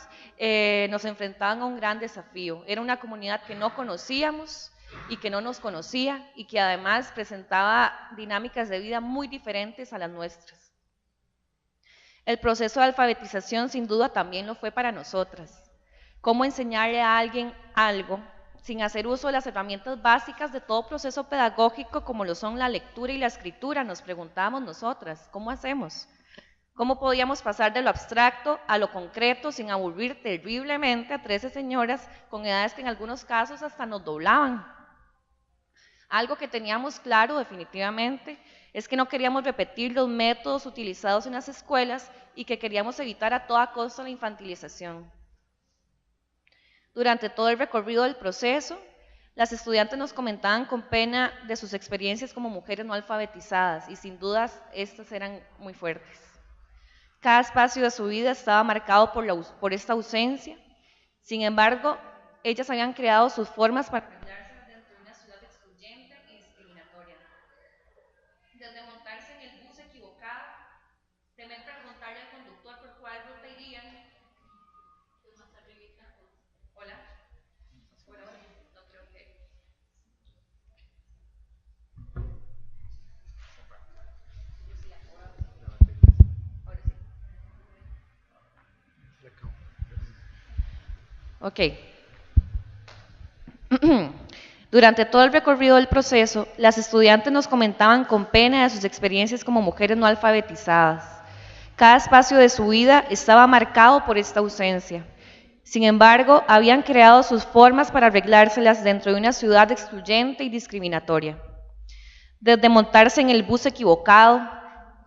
nos enfrentaban a un gran desafío. Era una comunidad que no conocíamos y que no nos conocía y que además presentaba dinámicas de vida muy diferentes a las nuestras. El proceso de alfabetización sin duda también lo fue para nosotras. ¿Cómo enseñarle a alguien algo sin hacer uso de las herramientas básicas de todo proceso pedagógico como lo son la lectura y la escritura? Nos preguntábamos nosotras, ¿cómo hacemos? ¿Cómo podíamos pasar de lo abstracto a lo concreto sin aburrir terriblemente a 13 señoras con edades que en algunos casos hasta nos doblaban? Algo que teníamos claro definitivamente es que no queríamos repetir los métodos utilizados en las escuelas y que queríamos evitar a toda costa la infantilización. Durante todo el recorrido del proceso, las estudiantes nos comentaban con pena de sus experiencias como mujeres no alfabetizadas y sin dudas estas eran muy fuertes. Cada espacio de su vida estaba marcado por esta ausencia. Sin embargo, ellas habían creado sus formas para arreglarse dentro de una ciudad excluyente y discriminatoria. Desde montarse en el bus equivocado, temer preguntarle al conductor por cuál ruta irían. Hola. Hola, no creo que. Ahora sí. Ok. Durante todo el recorrido del proceso, las estudiantes nos comentaban con pena de sus experiencias como mujeres no alfabetizadas. Cada espacio de su vida estaba marcado por esta ausencia. Sin embargo, habían creado sus formas para arreglárselas dentro de una ciudad excluyente y discriminatoria. Desde montarse en el bus equivocado,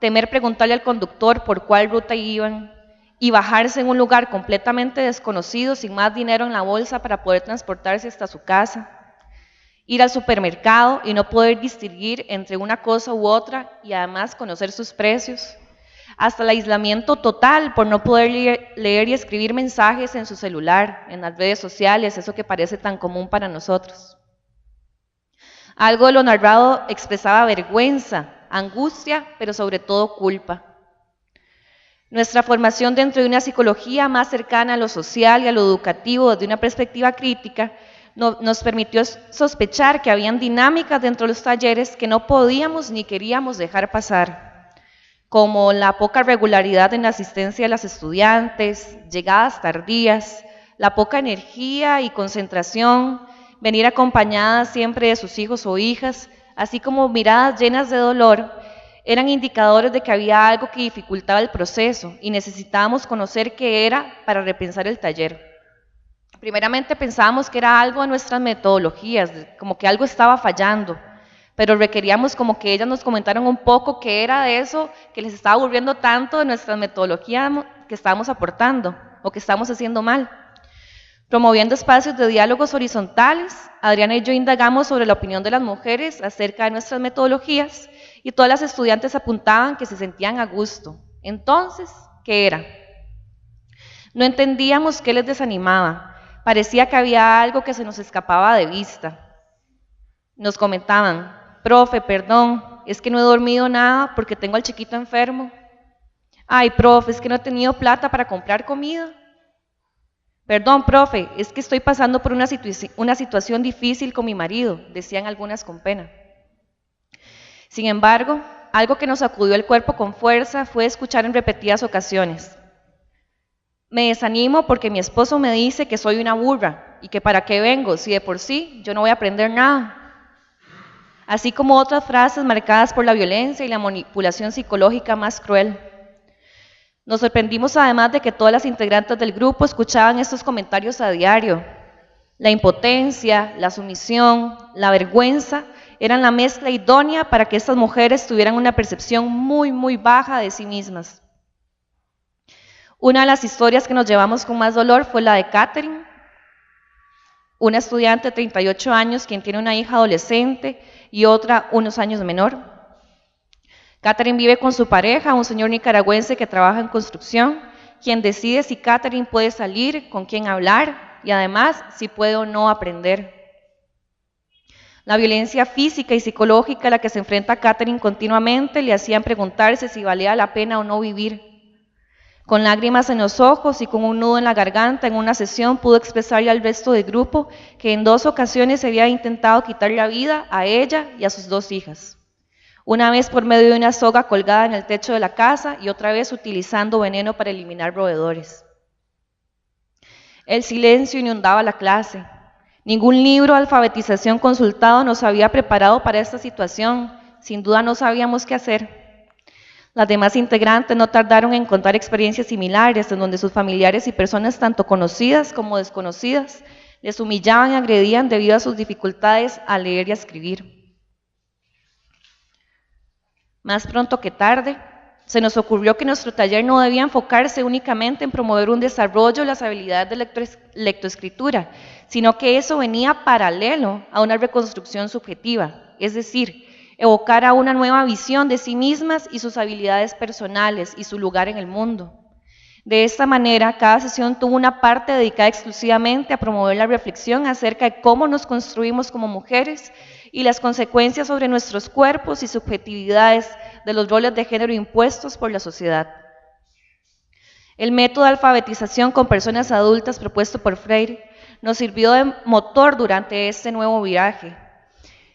temer preguntarle al conductor por cuál ruta iban y bajarse en un lugar completamente desconocido sin más dinero en la bolsa para poder transportarse hasta su casa, ir al supermercado y no poder distinguir entre una cosa u otra y además conocer sus precios, hasta el aislamiento total por no poder leer y escribir mensajes en su celular, en las redes sociales, eso que parece tan común para nosotros. Algo de lo narrado expresaba vergüenza, angustia, pero sobre todo culpa. Nuestra formación dentro de una psicología más cercana a lo social y a lo educativo desde una perspectiva crítica nos permitió sospechar que habían dinámicas dentro de los talleres que no podíamos ni queríamos dejar pasar, como la poca regularidad en la asistencia de las estudiantes, llegadas tardías, la poca energía y concentración, venir acompañadas siempre de sus hijos o hijas, así como miradas llenas de dolor, eran indicadores de que había algo que dificultaba el proceso y necesitábamos conocer qué era para repensar el taller. Primeramente pensábamos que era algo de nuestras metodologías, como que algo estaba fallando, pero requeríamos como que ellas nos comentaran un poco qué era de eso que les estaba aburriendo tanto de nuestra metodología que estábamos aportando o que estábamos haciendo mal. Promoviendo espacios de diálogos horizontales, Adriana y yo indagamos sobre la opinión de las mujeres acerca de nuestras metodologías y todas las estudiantes apuntaban que se sentían a gusto. Entonces, ¿qué era? No entendíamos qué les desanimaba. Parecía que había algo que se nos escapaba de vista. Nos comentaban: profe, perdón, es que no he dormido nada porque tengo al chiquito enfermo. Ay, profe, es que no he tenido plata para comprar comida. Perdón, profe, es que estoy pasando por una situación difícil con mi marido, decían algunas con pena. Sin embargo, algo que nos sacudió el cuerpo con fuerza fue escuchar en repetidas ocasiones: me desanimo porque mi esposo me dice que soy una burra y que para qué vengo si de por sí yo no voy a aprender nada. Así como otras frases marcadas por la violencia y la manipulación psicológica más cruel. Nos sorprendimos además de que todas las integrantes del grupo escuchaban estos comentarios a diario. La impotencia, la sumisión, la vergüenza eran la mezcla idónea para que estas mujeres tuvieran una percepción muy baja de sí mismas. Una de las historias que nos llevamos con más dolor fue la de Catherine, una estudiante de 38 años quien tiene una hija adolescente y otra unos años menor. Catherine vive con su pareja, un señor nicaragüense que trabaja en construcción, quien decide si Catherine puede salir, con quién hablar y además si puede o no aprender. La violencia física y psicológica a la que se enfrenta Catherine continuamente le hacían preguntarse si valía la pena o no vivir. Con lágrimas en los ojos y con un nudo en la garganta, en una sesión pudo expresarle al resto del grupo que en 2 ocasiones se había intentado quitar la vida a ella y a sus 2 hijas. Una vez por medio de una soga colgada en el techo de la casa y otra vez utilizando veneno para eliminar roedores. El silencio inundaba la clase. Ningún libro de alfabetización consultado nos había preparado para esta situación. Sin duda no sabíamos qué hacer. Las demás integrantes no tardaron en contar experiencias similares en donde sus familiares y personas tanto conocidas como desconocidas les humillaban y agredían debido a sus dificultades a leer y a escribir. Más pronto que tarde, se nos ocurrió que nuestro taller no debía enfocarse únicamente en promover un desarrollo de las habilidades de lectoescritura, sino que eso venía paralelo a una reconstrucción subjetiva, es decir, evocar a una nueva visión de sí mismas y sus habilidades personales y su lugar en el mundo. De esta manera, cada sesión tuvo una parte dedicada exclusivamente a promover la reflexión acerca de cómo nos construimos como mujeres y las consecuencias sobre nuestros cuerpos y subjetividades de los roles de género impuestos por la sociedad. El método de alfabetización con personas adultas propuesto por Freire nos sirvió de motor durante este nuevo viraje.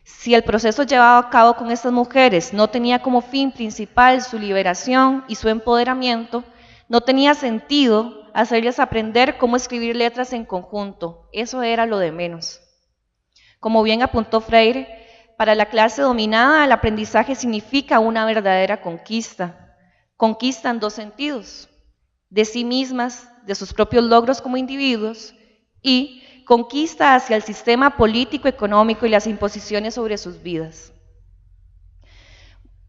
Si el proceso llevado a cabo con estas mujeres no tenía como fin principal su liberación y su empoderamiento, no tenía sentido hacerles aprender cómo escribir letras en conjunto. Eso era lo de menos. Como bien apuntó Freire, para la clase dominada el aprendizaje significa una verdadera conquista. Conquista en 2 sentidos: de sí mismas, de sus propios logros como individuos, y conquista hacia el sistema político, económico y las imposiciones sobre sus vidas.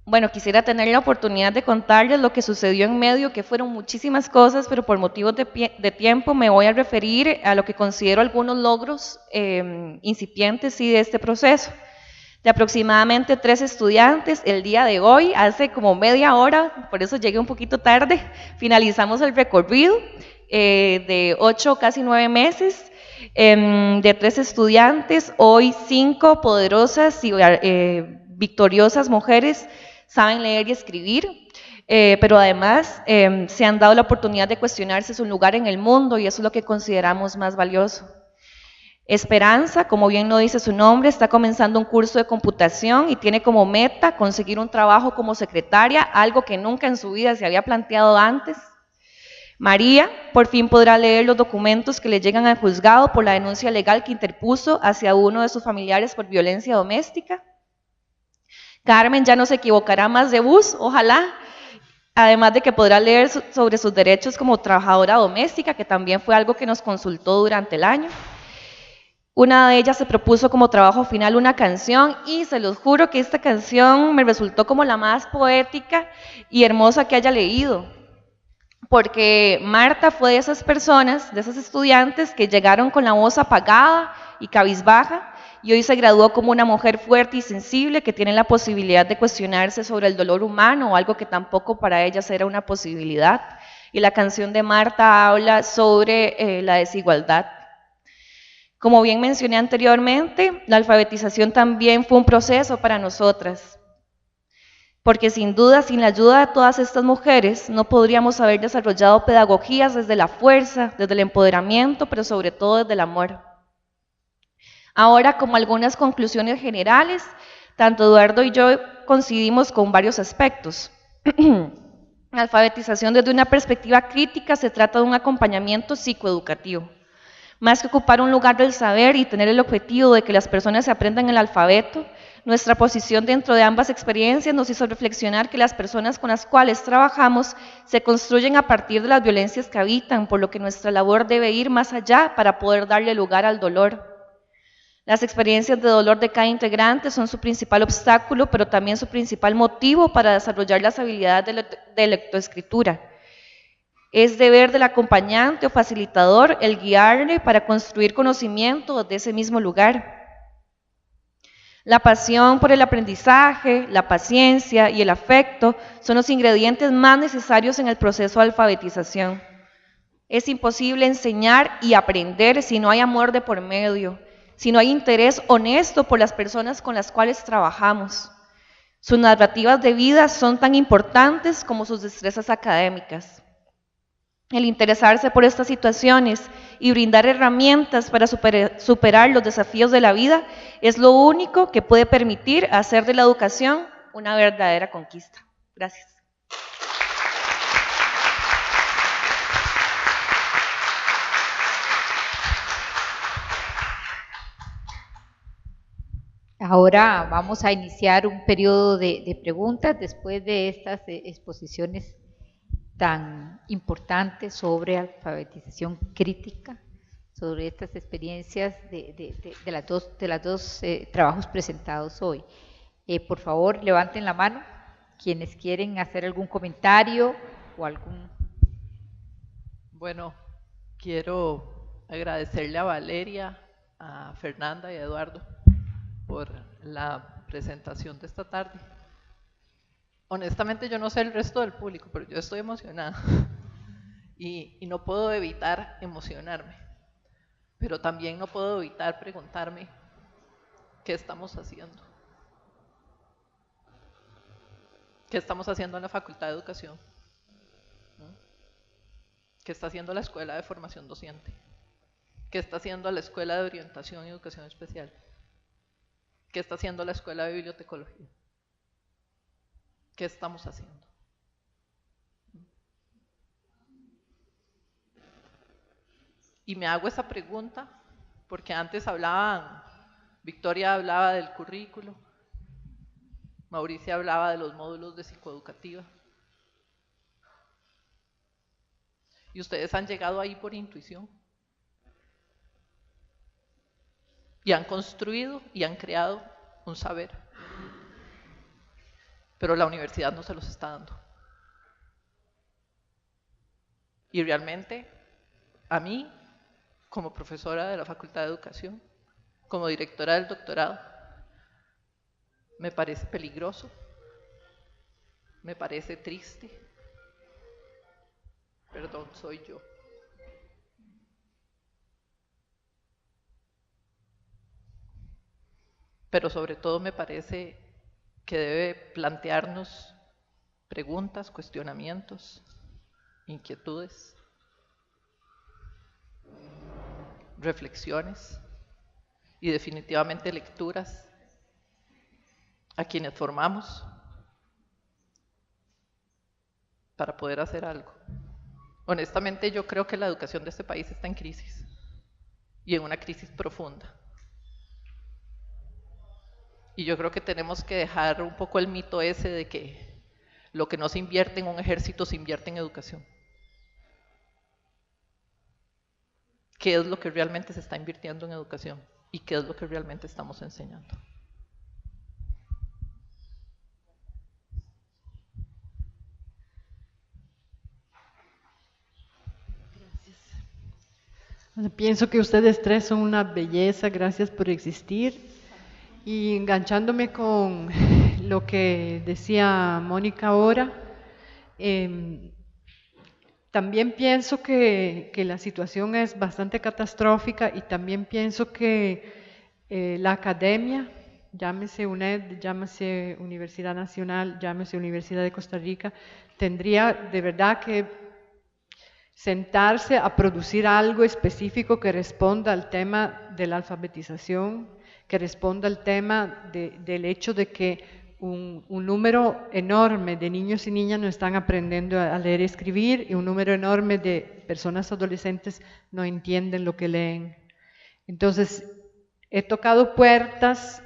Bueno, quisiera tener la oportunidad de contarles lo que sucedió en medio, que fueron muchísimas cosas, pero por motivos de tiempo me voy a referir a lo que considero algunos logros incipientes de este proceso. De aproximadamente 3 estudiantes, el día de hoy, hace como media hora, por eso llegué un poquito tarde, finalizamos el recorrido de 8, casi 9 meses, de 3 estudiantes, hoy 5 poderosas y victoriosas mujeres saben leer y escribir, pero además se han dado la oportunidad de cuestionarse su lugar en el mundo y eso es lo que consideramos más valioso. Esperanza, como bien lo dice su nombre, está comenzando un curso de computación y tiene como meta conseguir un trabajo como secretaria, algo que nunca en su vida se había planteado antes. María por fin podrá leer los documentos que le llegan al juzgado por la denuncia legal que interpuso hacia uno de sus familiares por violencia doméstica. Carmen ya no se equivocará más de bus, ojalá, además de que podrá leer sobre sus derechos como trabajadora doméstica, que también fue algo que nos consultó durante el año. Una de ellas se propuso como trabajo final una canción y se los juro que esta canción me resultó como la más poética y hermosa que haya leído, porque Marta fue de esas personas, de esas estudiantes que llegaron con la voz apagada y cabizbaja y hoy se graduó como una mujer fuerte y sensible que tiene la posibilidad de cuestionarse sobre el dolor humano, algo que tampoco para ellas era una posibilidad. y la canción de Marta habla sobre la desigualdad. Como bien mencioné anteriormente, la alfabetización también fue un proceso para nosotras, porque sin duda, sin la ayuda de todas estas mujeres, no podríamos haber desarrollado pedagogías desde la fuerza, desde el empoderamiento, pero sobre todo desde el amor. Ahora, como algunas conclusiones generales, tanto Eduardo y yo coincidimos con varios aspectos. La alfabetización desde una perspectiva crítica se trata de un acompañamiento psicoeducativo. Más que ocupar un lugar del saber y tener el objetivo de que las personas aprendan el alfabeto, nuestra posición dentro de ambas experiencias nos hizo reflexionar que las personas con las cuales trabajamos se construyen a partir de las violencias que habitan, por lo que nuestra labor debe ir más allá para poder darle lugar al dolor. Las experiencias de dolor de cada integrante son su principal obstáculo, pero también su principal motivo para desarrollar las habilidades de lectoescritura. Es deber del acompañante o facilitador el guiarle para construir conocimiento de ese mismo lugar. La pasión por el aprendizaje, la paciencia y el afecto son los ingredientes más necesarios en el proceso de alfabetización. Es imposible enseñar y aprender si no hay amor de por medio, si no hay interés honesto por las personas con las cuales trabajamos. Sus narrativas de vida son tan importantes como sus destrezas académicas. El interesarse por estas situaciones y brindar herramientas para superar los desafíos de la vida es lo único que puede permitir hacer de la educación una verdadera conquista. Gracias. Ahora vamos a iniciar un periodo de preguntas después de estas exposiciones tan importantes sobre alfabetización crítica, sobre estas experiencias de las dos trabajos presentados hoy. Por favor, levanten la mano quienes quieren hacer algún comentario o algún... Bueno, quiero agradecerle a Valeria, a Fernanda y a Eduardo por la presentación de esta tarde. Honestamente yo no sé el resto del público, pero yo estoy emocionada y no puedo evitar emocionarme, pero también no puedo evitar preguntarme qué estamos haciendo. ¿Qué estamos haciendo en la Facultad de Educación? ¿Qué está haciendo la Escuela de Formación Docente? ¿Qué está haciendo la Escuela de Orientación y Educación Especial? ¿Qué está haciendo la Escuela de Bibliotecología? ¿Qué estamos haciendo? Y me hago esa pregunta porque antes Victoria hablaba del currículo, Mauricia hablaba de los módulos de psicoeducativa. Y ustedes han llegado ahí por intuición. Y han construido y han creado un saber. Pero la universidad no se los está dando. Y realmente, a mí, como profesora de la Facultad de Educación, como directora del doctorado, me parece peligroso, me parece triste. Perdón, soy yo. Pero sobre todo me parece que debe plantearnos preguntas, cuestionamientos, inquietudes, reflexiones y definitivamente lecturas a quienes formamos para poder hacer algo. Honestamente, yo creo que la educación de este país está en crisis y en una crisis profunda. Y yo creo que tenemos que dejar un poco el mito ese de que lo que no se invierte en un ejército se invierte en educación. ¿Qué es lo que realmente se está invirtiendo en educación? ¿Y qué es lo que realmente estamos enseñando? Gracias. Pienso que ustedes tres son una belleza, gracias por existir. Y enganchándome con lo que decía Mónica ahora, También pienso que la situación es bastante catastrófica y también pienso que la academia, llámese UNED, llámese Universidad Nacional, llámese Universidad de Costa Rica, tendría de verdad que sentarse a producir algo específico que responda al tema de la alfabetización, que responda al tema del hecho de que un número enorme de niños y niñas no están aprendiendo a leer y escribir y un número enorme de personas adolescentes no entienden lo que leen. Entonces, he tocado puertas,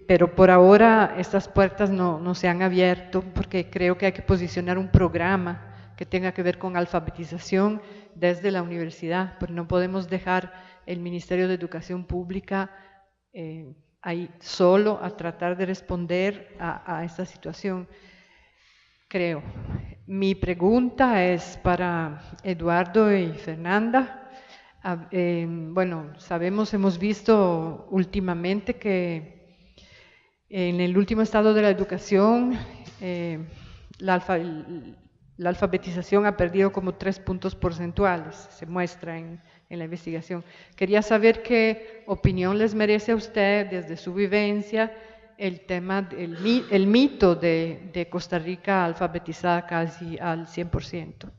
pero por ahora estas puertas no se han abierto porque creo que hay que posicionar un programa que tenga que ver con alfabetización desde la universidad, porque no podemos dejar el Ministerio de Educación Pública ahí solo a tratar de responder a esta situación, creo. Mi pregunta es para Eduardo y Fernanda. Bueno, hemos visto últimamente que en el último estado de la educación la alfabetización ha perdido como 3 puntos porcentuales, se muestra en la investigación. Quería saber qué opinión les merece a usted desde su vivencia el tema, el mito de Costa Rica alfabetizada casi al 100%.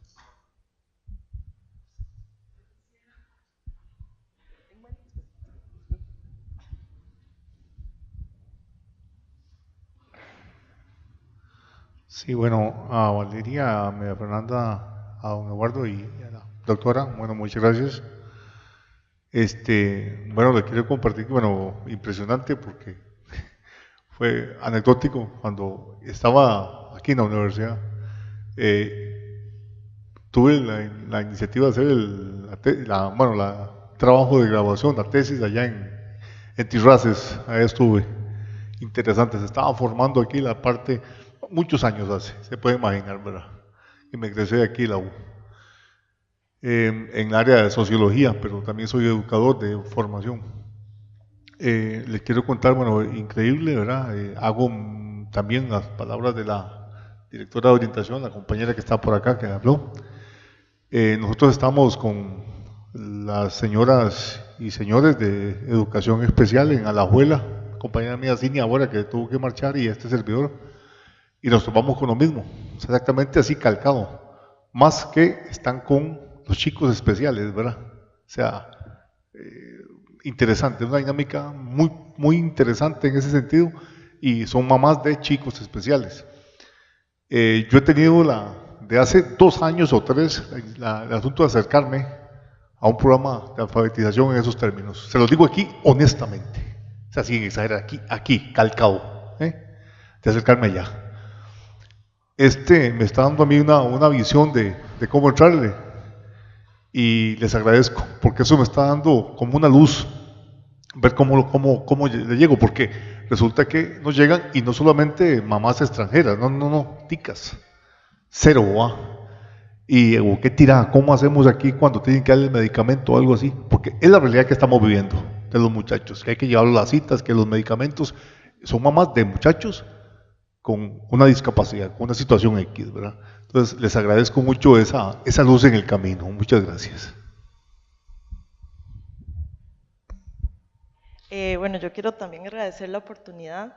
Sí, bueno, a Valeria, a María Fernanda, a don Eduardo y a la doctora, bueno, muchas gracias. Bueno, le quiero compartir, bueno, impresionante porque fue anecdótico. Cuando estaba aquí en la universidad, tuve la iniciativa de hacer el trabajo de graduación, la tesis allá en Tirraces, allá estuve. Interesante, se estaba formando aquí la parte, muchos años hace, se puede imaginar, ¿verdad? Y me egresé de aquí la U. En el área de sociología, pero también soy educador de formación. Les quiero contar, bueno, increíble, ¿verdad? Hago también las palabras de la directora de orientación, la compañera que está por acá, que habló. Nosotros estamos con las señoras y señores de educación especial en Alajuela, compañera mía Cinia ahora que tuvo que marchar y este servidor, y nos tomamos con lo mismo, exactamente así calcado, más que están con los chicos especiales, ¿verdad? O sea, interesante, una dinámica muy interesante en ese sentido, y son mamás de chicos especiales. Yo he tenido de hace 2 años o 3 el asunto de acercarme a un programa de alfabetización en esos términos. Se los digo aquí honestamente, o sea, sin exagerar, aquí, calcado, de acercarme allá. Me está dando a mí una visión de cómo entrarle, y les agradezco, porque eso me está dando como una luz, ver cómo le llego, porque resulta que nos llegan, y no solamente mamás extranjeras, no, ticas, cero, y qué tirada, ¿cómo hacemos aquí cuando tienen que darle el medicamento o algo así? Porque es la realidad que estamos viviendo de los muchachos, que hay que llevarlos a las citas, que los medicamentos son mamás de muchachos con una discapacidad, con una situación X, ¿verdad? Entonces, les agradezco mucho esa luz en el camino. Muchas gracias. Bueno, yo quiero también agradecer la oportunidad.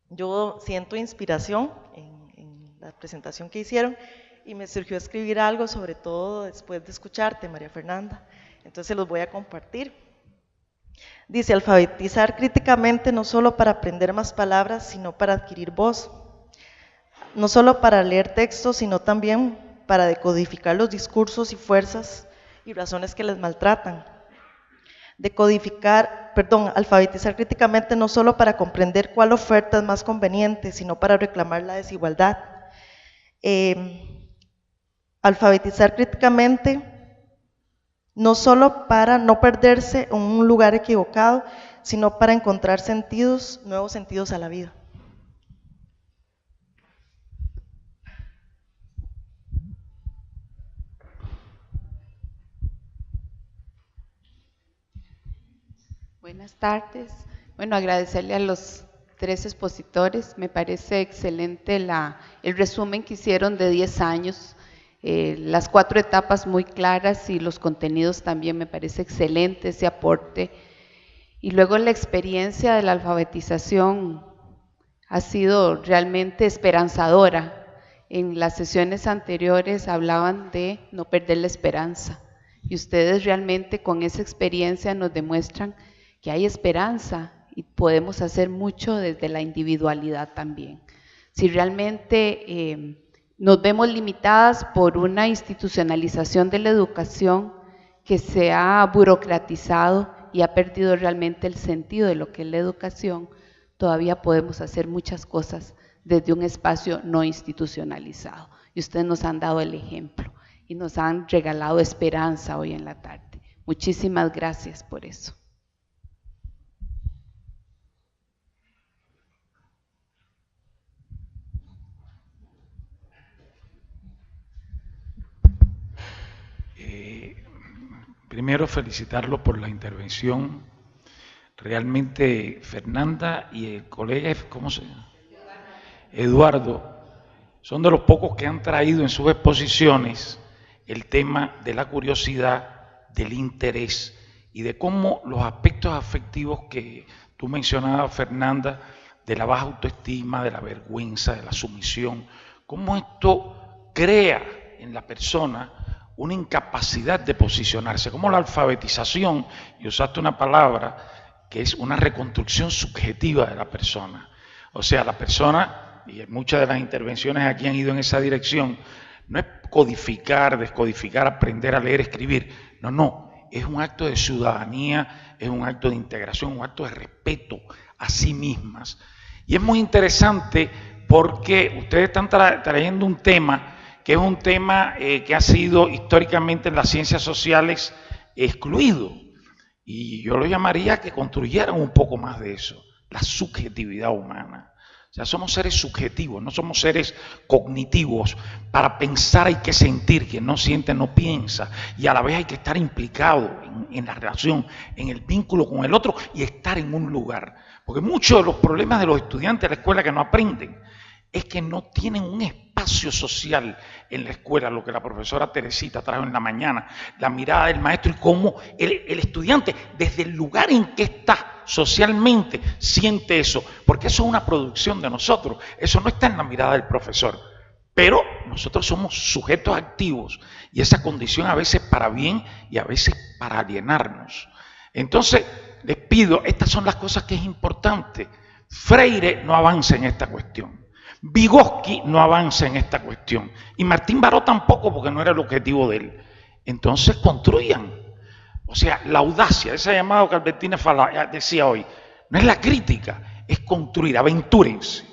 Yo siento inspiración en la presentación que hicieron y me surgió escribir algo, sobre todo después de escucharte, María Fernanda. Entonces, los voy a compartir. Dice: alfabetizar críticamente no solo para aprender más palabras, sino para adquirir voz. No solo para leer textos, sino también para decodificar los discursos y fuerzas y razones que les maltratan. Alfabetizar críticamente no solo para comprender cuál oferta es más conveniente, sino para reclamar la desigualdad. Alfabetizar críticamente no solo para no perderse en un lugar equivocado, sino para encontrar nuevos sentidos a la vida. Buenas tardes. Bueno, agradecerle a los 3 expositores. Me parece excelente el resumen que hicieron de 10 años. las 4 etapas muy claras y los contenidos también me parece excelente ese aporte. Y luego la experiencia de la alfabetización ha sido realmente esperanzadora. En las sesiones anteriores hablaban de no perder la esperanza y ustedes realmente con esa experiencia nos demuestran que hay esperanza y podemos hacer mucho desde la individualidad también. Si realmente nos vemos limitadas por una institucionalización de la educación que se ha burocratizado y ha perdido realmente el sentido de lo que es la educación, todavía podemos hacer muchas cosas desde un espacio no institucionalizado. Y ustedes nos han dado el ejemplo y nos han regalado esperanza hoy en la tarde. Muchísimas gracias por eso. Primero felicitarlo por la intervención. Realmente Fernanda y el colega, ¿cómo se llama? Eduardo, son de los pocos que han traído en sus exposiciones el tema de la curiosidad, del interés y de cómo los aspectos afectivos que tú mencionabas, Fernanda, de la baja autoestima, de la vergüenza, de la sumisión, cómo esto crea en la persona una incapacidad de posicionarse, como la alfabetización, y usaste una palabra que es una reconstrucción subjetiva de la persona. O sea, la persona, y muchas de las intervenciones aquí han ido en esa dirección, no es codificar, descodificar, aprender a leer, escribir, no, es un acto de ciudadanía, es un acto de integración, un acto de respeto a sí mismas. Y es muy interesante porque ustedes están trayendo un tema que es un tema que ha sido históricamente en las ciencias sociales excluido. Y yo lo llamaría que construyeran un poco más de eso, la subjetividad humana. O sea, somos seres subjetivos, no somos seres cognitivos. Para pensar hay que sentir, quien no siente no piensa. Y a la vez hay que estar implicado en la relación, en el vínculo con el otro y estar en un lugar. Porque muchos de los problemas de los estudiantes de la escuela que no aprenden es que no tienen un espacio social en la escuela, lo que la profesora Teresita trajo en la mañana, la mirada del maestro y cómo el estudiante, desde el lugar en que está socialmente, siente eso, porque eso es una producción de nosotros, eso no está en la mirada del profesor, pero nosotros somos sujetos activos y esa condición a veces para bien y a veces para alienarnos. Entonces, les pido, estas son las cosas que es importante. Freire no avanza en esta cuestión. Vygotsky no avanza en esta cuestión. Y Martín Baró tampoco, porque no era el objetivo de él. Entonces construyan. O sea, la audacia, ese llamado que Albertina decía hoy, no es la crítica, es construir, aventúrense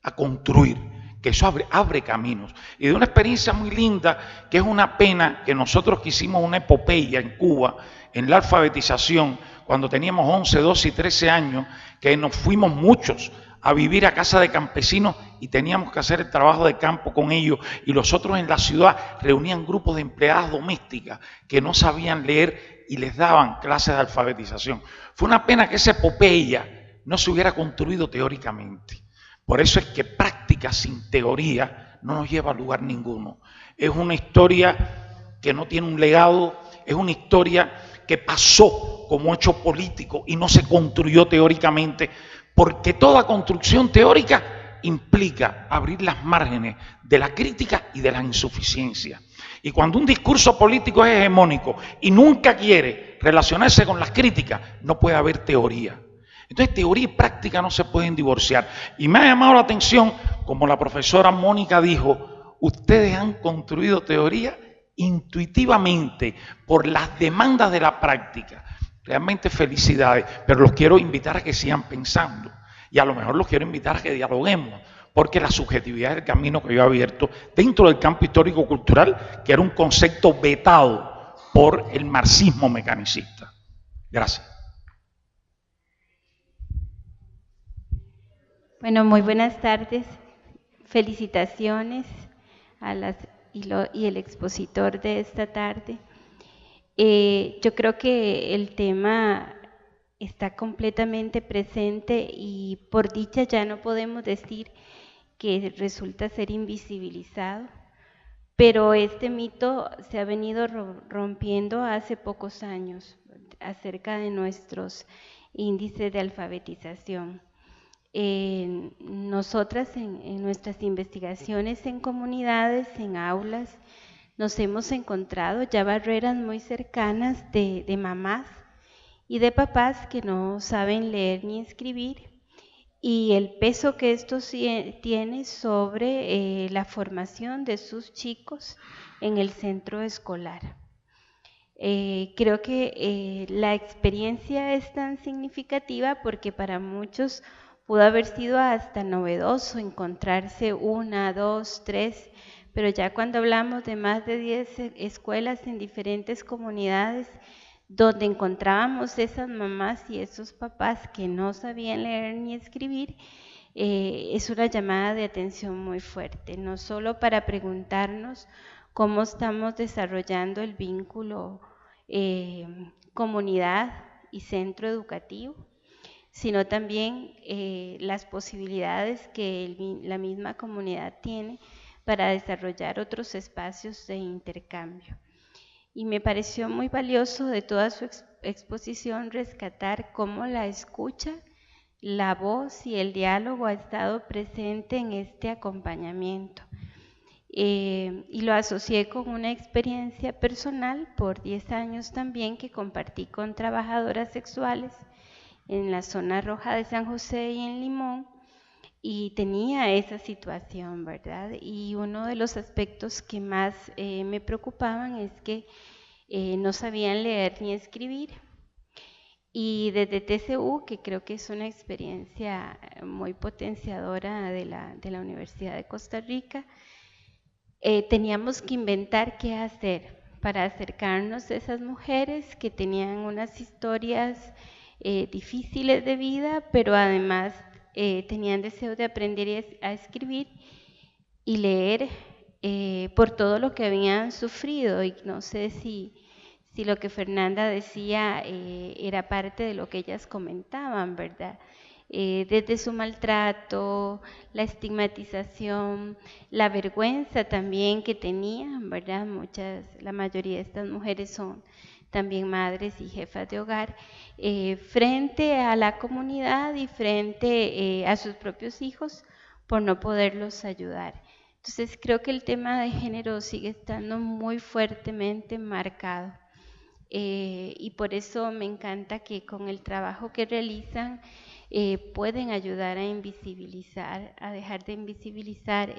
a construir, que eso abre caminos. Y de una experiencia muy linda, que es una pena que nosotros que hicimos una epopeya en Cuba, en la alfabetización, cuando teníamos 11, 12 y 13 años, que nos fuimos muchos a vivir a casa de campesinos y teníamos que hacer el trabajo de campo con ellos y los otros en la ciudad reunían grupos de empleadas domésticas que no sabían leer y les daban clases de alfabetización. Fue una pena que esa epopeya no se hubiera construido teóricamente. Por eso es que práctica sin teoría no nos lleva a lugar ninguno. Es una historia que no tiene un legado, es una historia que pasó como hecho político y no se construyó teóricamente, porque toda construcción teórica implica abrir las márgenes de la crítica y de la insuficiencia. Y cuando un discurso político es hegemónico y nunca quiere relacionarse con las críticas, no puede haber teoría. Entonces teoría y práctica no se pueden divorciar. Y me ha llamado la atención, como la profesora Mónica dijo, ustedes han construido teoría intuitivamente por las demandas de la práctica. Realmente felicidades, pero los quiero invitar a que sigan pensando y a lo mejor los quiero invitar a que dialoguemos, porque la subjetividad es el camino que yo he abierto dentro del campo histórico-cultural, que era un concepto vetado por el marxismo mecanicista. Gracias. Bueno, muy buenas tardes. Felicitaciones a y el expositor de esta tarde. Yo creo que el tema está completamente presente y por dicha ya no podemos decir que resulta ser invisibilizado, pero este mito se ha venido rompiendo hace pocos años acerca de nuestros índices de alfabetización. Nosotras en nuestras investigaciones en comunidades, en aulas, nos hemos encontrado ya barreras muy cercanas de mamás y de papás que no saben leer ni escribir, y el peso que esto tiene sobre la formación de sus chicos en el centro escolar. Creo que la experiencia es tan significativa porque para muchos pudo haber sido hasta novedoso encontrarse 1, 2, 3, pero ya cuando hablamos de más de 10 escuelas en diferentes comunidades, donde encontrábamos esas mamás y esos papás que no sabían leer ni escribir, es una llamada de atención muy fuerte, no solo para preguntarnos cómo estamos desarrollando el vínculo comunidad y centro educativo, sino también las posibilidades que la misma comunidad tiene para desarrollar otros espacios de intercambio. Y me pareció muy valioso de toda su exposición rescatar cómo la escucha, la voz y el diálogo ha estado presente en este acompañamiento. Y lo asocié con una experiencia personal por 10 años también que compartí con trabajadoras sexuales en la zona roja de San José y en Limón, y tenía esa situación, ¿verdad? Y uno de los aspectos que más me preocupaban es que no sabían leer ni escribir. Y desde TCU, que creo que es una experiencia muy potenciadora de la Universidad de Costa Rica, teníamos que inventar qué hacer para acercarnos a esas mujeres que tenían unas historias difíciles de vida, pero además tenían deseo de aprender a escribir y leer por todo lo que habían sufrido. Y no sé si lo que Fernanda decía era parte de lo que ellas comentaban, ¿verdad? Desde su maltrato, la estigmatización, la vergüenza también que tenían, ¿verdad? La mayoría de estas mujeres son también madres y jefas de hogar, frente a la comunidad y frente a sus propios hijos por no poderlos ayudar. Entonces creo que el tema de género sigue estando muy fuertemente marcado. Y por eso me encanta que con el trabajo que realizan pueden ayudar a invisibilizar, a dejar de invisibilizar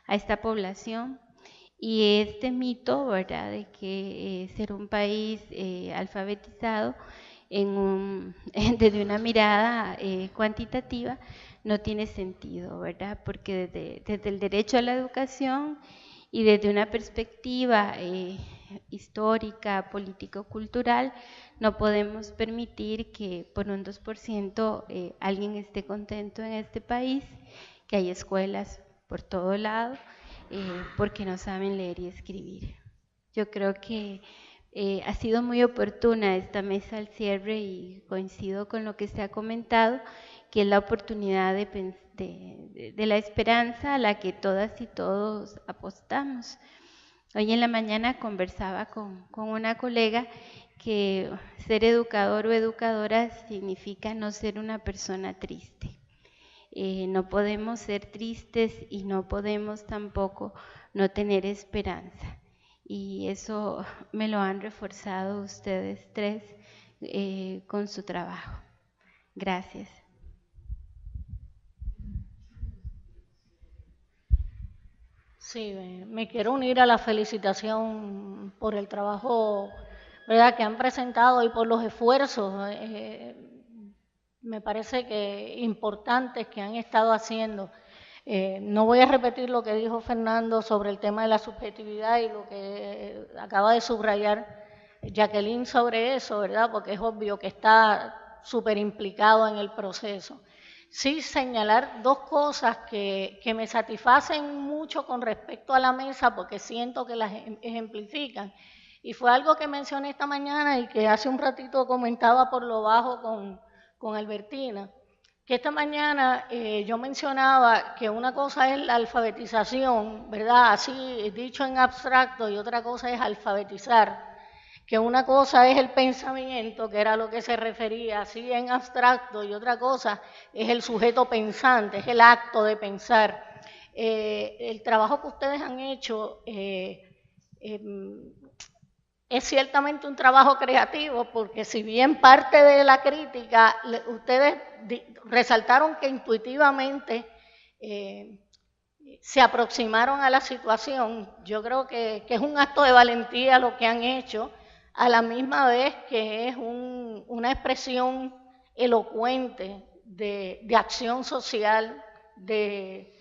a esta población. Y este mito, ¿verdad?, de que ser un país alfabetizado desde una mirada cuantitativa no tiene sentido, ¿verdad? Porque desde el derecho a la educación y desde una perspectiva histórica, político-cultural, no podemos permitir que por un 2% alguien esté contento en este país, que hay escuelas por todo lado, porque no saben leer y escribir. Yo creo que ha sido muy oportuna esta mesa al cierre y coincido con lo que se ha comentado, que es la oportunidad de la esperanza a la que todas y todos apostamos. Hoy en la mañana conversaba con una colega que ser educador o educadora significa no ser una persona triste. No podemos ser tristes y no podemos tampoco no tener esperanza. Y eso me lo han reforzado ustedes tres con su trabajo. Gracias. Sí, me quiero unir a la felicitación por el trabajo, ¿verdad?, que han presentado y por los esfuerzos, me parece que importantes que han estado haciendo. No voy a repetir lo que dijo Fernando sobre el tema de la subjetividad y lo que acaba de subrayar Jacqueline sobre eso, ¿verdad?, porque es obvio que está súper implicado en el proceso. Sí, señalar dos cosas que me satisfacen mucho con respecto a la mesa, porque siento que las ejemplifican. Y fue algo que mencioné esta mañana y que hace un ratito comentaba por lo bajo con Albertina, que esta mañana yo mencionaba que una cosa es la alfabetización, ¿verdad? Así dicho en abstracto, y otra cosa es alfabetizar. Que una cosa es el pensamiento, que era lo que se refería, así en abstracto, y otra cosa es el sujeto pensante, es el acto de pensar. El trabajo que ustedes han hecho es ciertamente un trabajo creativo, porque si bien parte de la crítica, ustedes resaltaron que intuitivamente se aproximaron a la situación. Yo creo que es un acto de valentía lo que han hecho, a la misma vez que es una expresión elocuente de acción social, de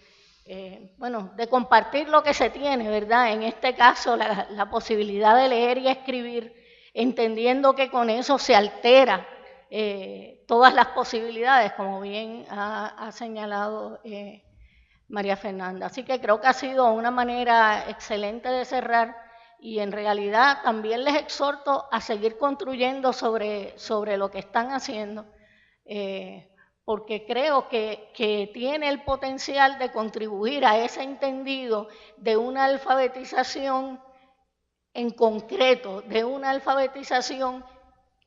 compartir lo que se tiene, ¿verdad? En este caso, la posibilidad de leer y escribir, entendiendo que con eso se altera todas las posibilidades, como bien ha señalado María Fernanda. Así que creo que ha sido una manera excelente de cerrar, y en realidad también les exhorto a seguir construyendo sobre lo que están haciendo, porque creo que tiene el potencial de contribuir a ese entendido de una alfabetización en concreto, de una alfabetización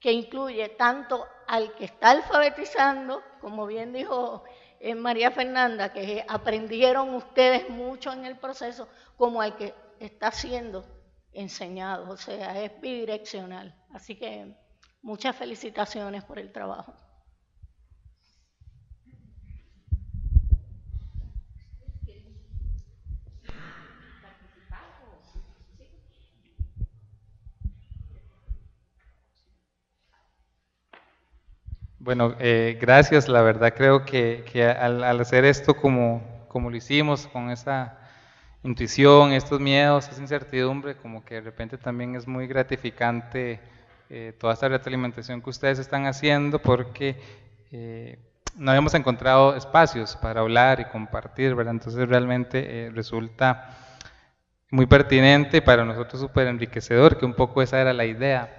que incluye tanto al que está alfabetizando, como bien dijo María Fernanda, que aprendieron ustedes mucho en el proceso, como al que está siendo enseñado, o sea, es bidireccional. Así que muchas felicitaciones por el trabajo. Bueno, gracias. La verdad creo que al hacer esto como lo hicimos, con esa intuición, estos miedos, esa incertidumbre, como que de repente también es muy gratificante toda esta retroalimentación que ustedes están haciendo, porque no habíamos encontrado espacios para hablar y compartir, ¿verdad? Entonces realmente resulta muy pertinente, para nosotros súper enriquecedor, que un poco esa era la idea.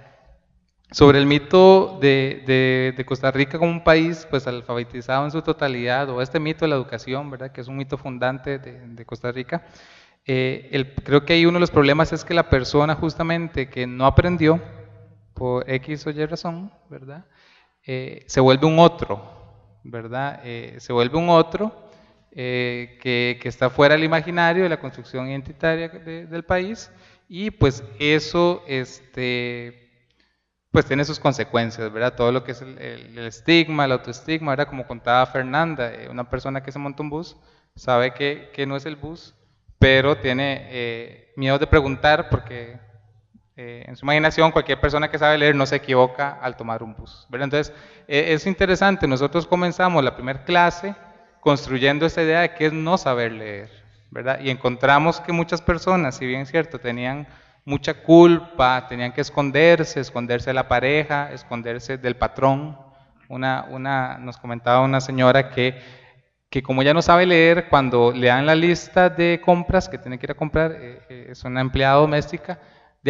Sobre el mito de Costa Rica como un país pues alfabetizado en su totalidad, o este mito de la educación, ¿verdad?, que es un mito fundante de Costa Rica, creo que ahí uno de los problemas es que la persona justamente que no aprendió por X o Y razón, ¿verdad?, se vuelve un otro, ¿verdad? Se vuelve un otro que está fuera del imaginario de la construcción identitaria del país, y pues eso pues tiene sus consecuencias, ¿verdad? Todo lo que es el estigma, el autoestigma, ¿verdad? Como contaba Fernanda, una persona que se monta un bus sabe que no es el bus, pero tiene miedo de preguntar, porque en su imaginación cualquier persona que sabe leer no se equivoca al tomar un bus, ¿verdad? Entonces es interesante. Nosotros comenzamos la primera clase construyendo esta idea de qué es no saber leer, ¿verdad? Y encontramos que muchas personas, si bien es cierto, tenían mucha culpa, tenían que esconderse de la pareja, esconderse del patrón. Nos comentaba una señora que como ella no sabe leer, cuando le dan la lista de compras que tiene que ir a comprar, es una empleada doméstica,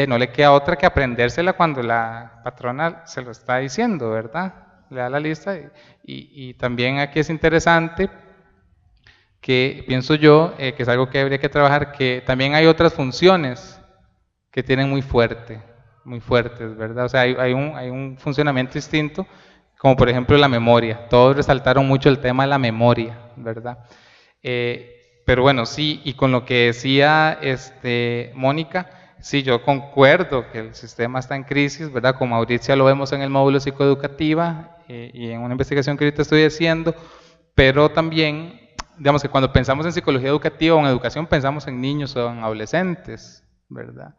no le queda otra que aprendérsela cuando la patrona se lo está diciendo, ¿verdad? Le da la lista. Y también aquí es interesante que, pienso yo, que es algo que habría que trabajar, que también hay otras funciones que tienen muy fuertes, ¿verdad? O sea, hay un funcionamiento distinto, como por ejemplo la memoria. Todos resaltaron mucho el tema de la memoria, ¿verdad? Pero bueno, sí, y con lo que decía Mónica, sí, yo concuerdo que el sistema está en crisis, ¿verdad? Con Mauricia lo vemos en el módulo psicoeducativa y en una investigación que ahorita estoy haciendo, pero también, digamos que cuando pensamos en psicología educativa o en educación, pensamos en niños o en adolescentes, ¿verdad?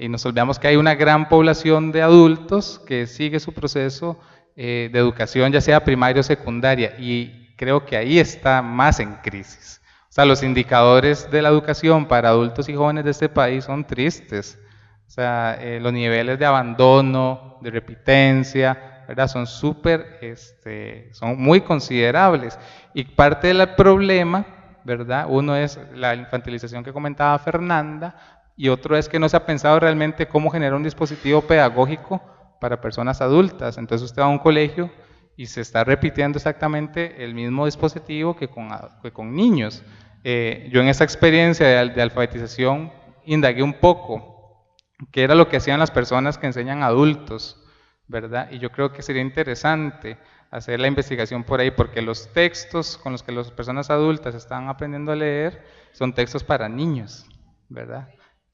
Y nos olvidamos que hay una gran población de adultos que sigue su proceso de educación, ya sea primaria o secundaria, y creo que ahí está más en crisis. O sea, los indicadores de la educación para adultos y jóvenes de este país son tristes. O sea, los niveles de abandono, de repitencia, ¿verdad?, son son muy considerables. Y parte del problema, ¿verdad?, uno es la infantilización que comentaba Fernanda, y otro es que no se ha pensado realmente cómo generar un dispositivo pedagógico para personas adultas. Entonces usted va a un colegio y se está repitiendo exactamente el mismo dispositivo que con niños. Yo en esa experiencia de alfabetización indagué un poco qué era lo que hacían las personas que enseñan adultos, ¿verdad? Y yo creo que sería interesante hacer la investigación por ahí, porque los textos con los que las personas adultas están aprendiendo a leer son textos para niños, ¿verdad?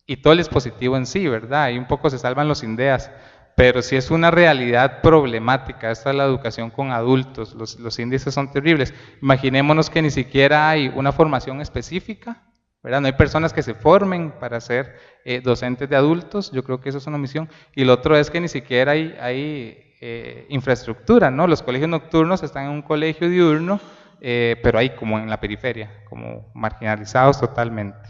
Y todo el dispositivo en sí, ¿verdad? Ahí un poco se salvan los INDEAS, pero sí es una realidad problemática. Esta es la educación con adultos, los índices son terribles. Imaginémonos que ni siquiera hay una formación específica, ¿verdad? No hay personas que se formen para ser docentes de adultos, yo creo que eso es una omisión. Y lo otro es que ni siquiera hay infraestructura, ¿no? Los colegios nocturnos están en un colegio diurno, pero ahí como en la periferia, como marginalizados totalmente.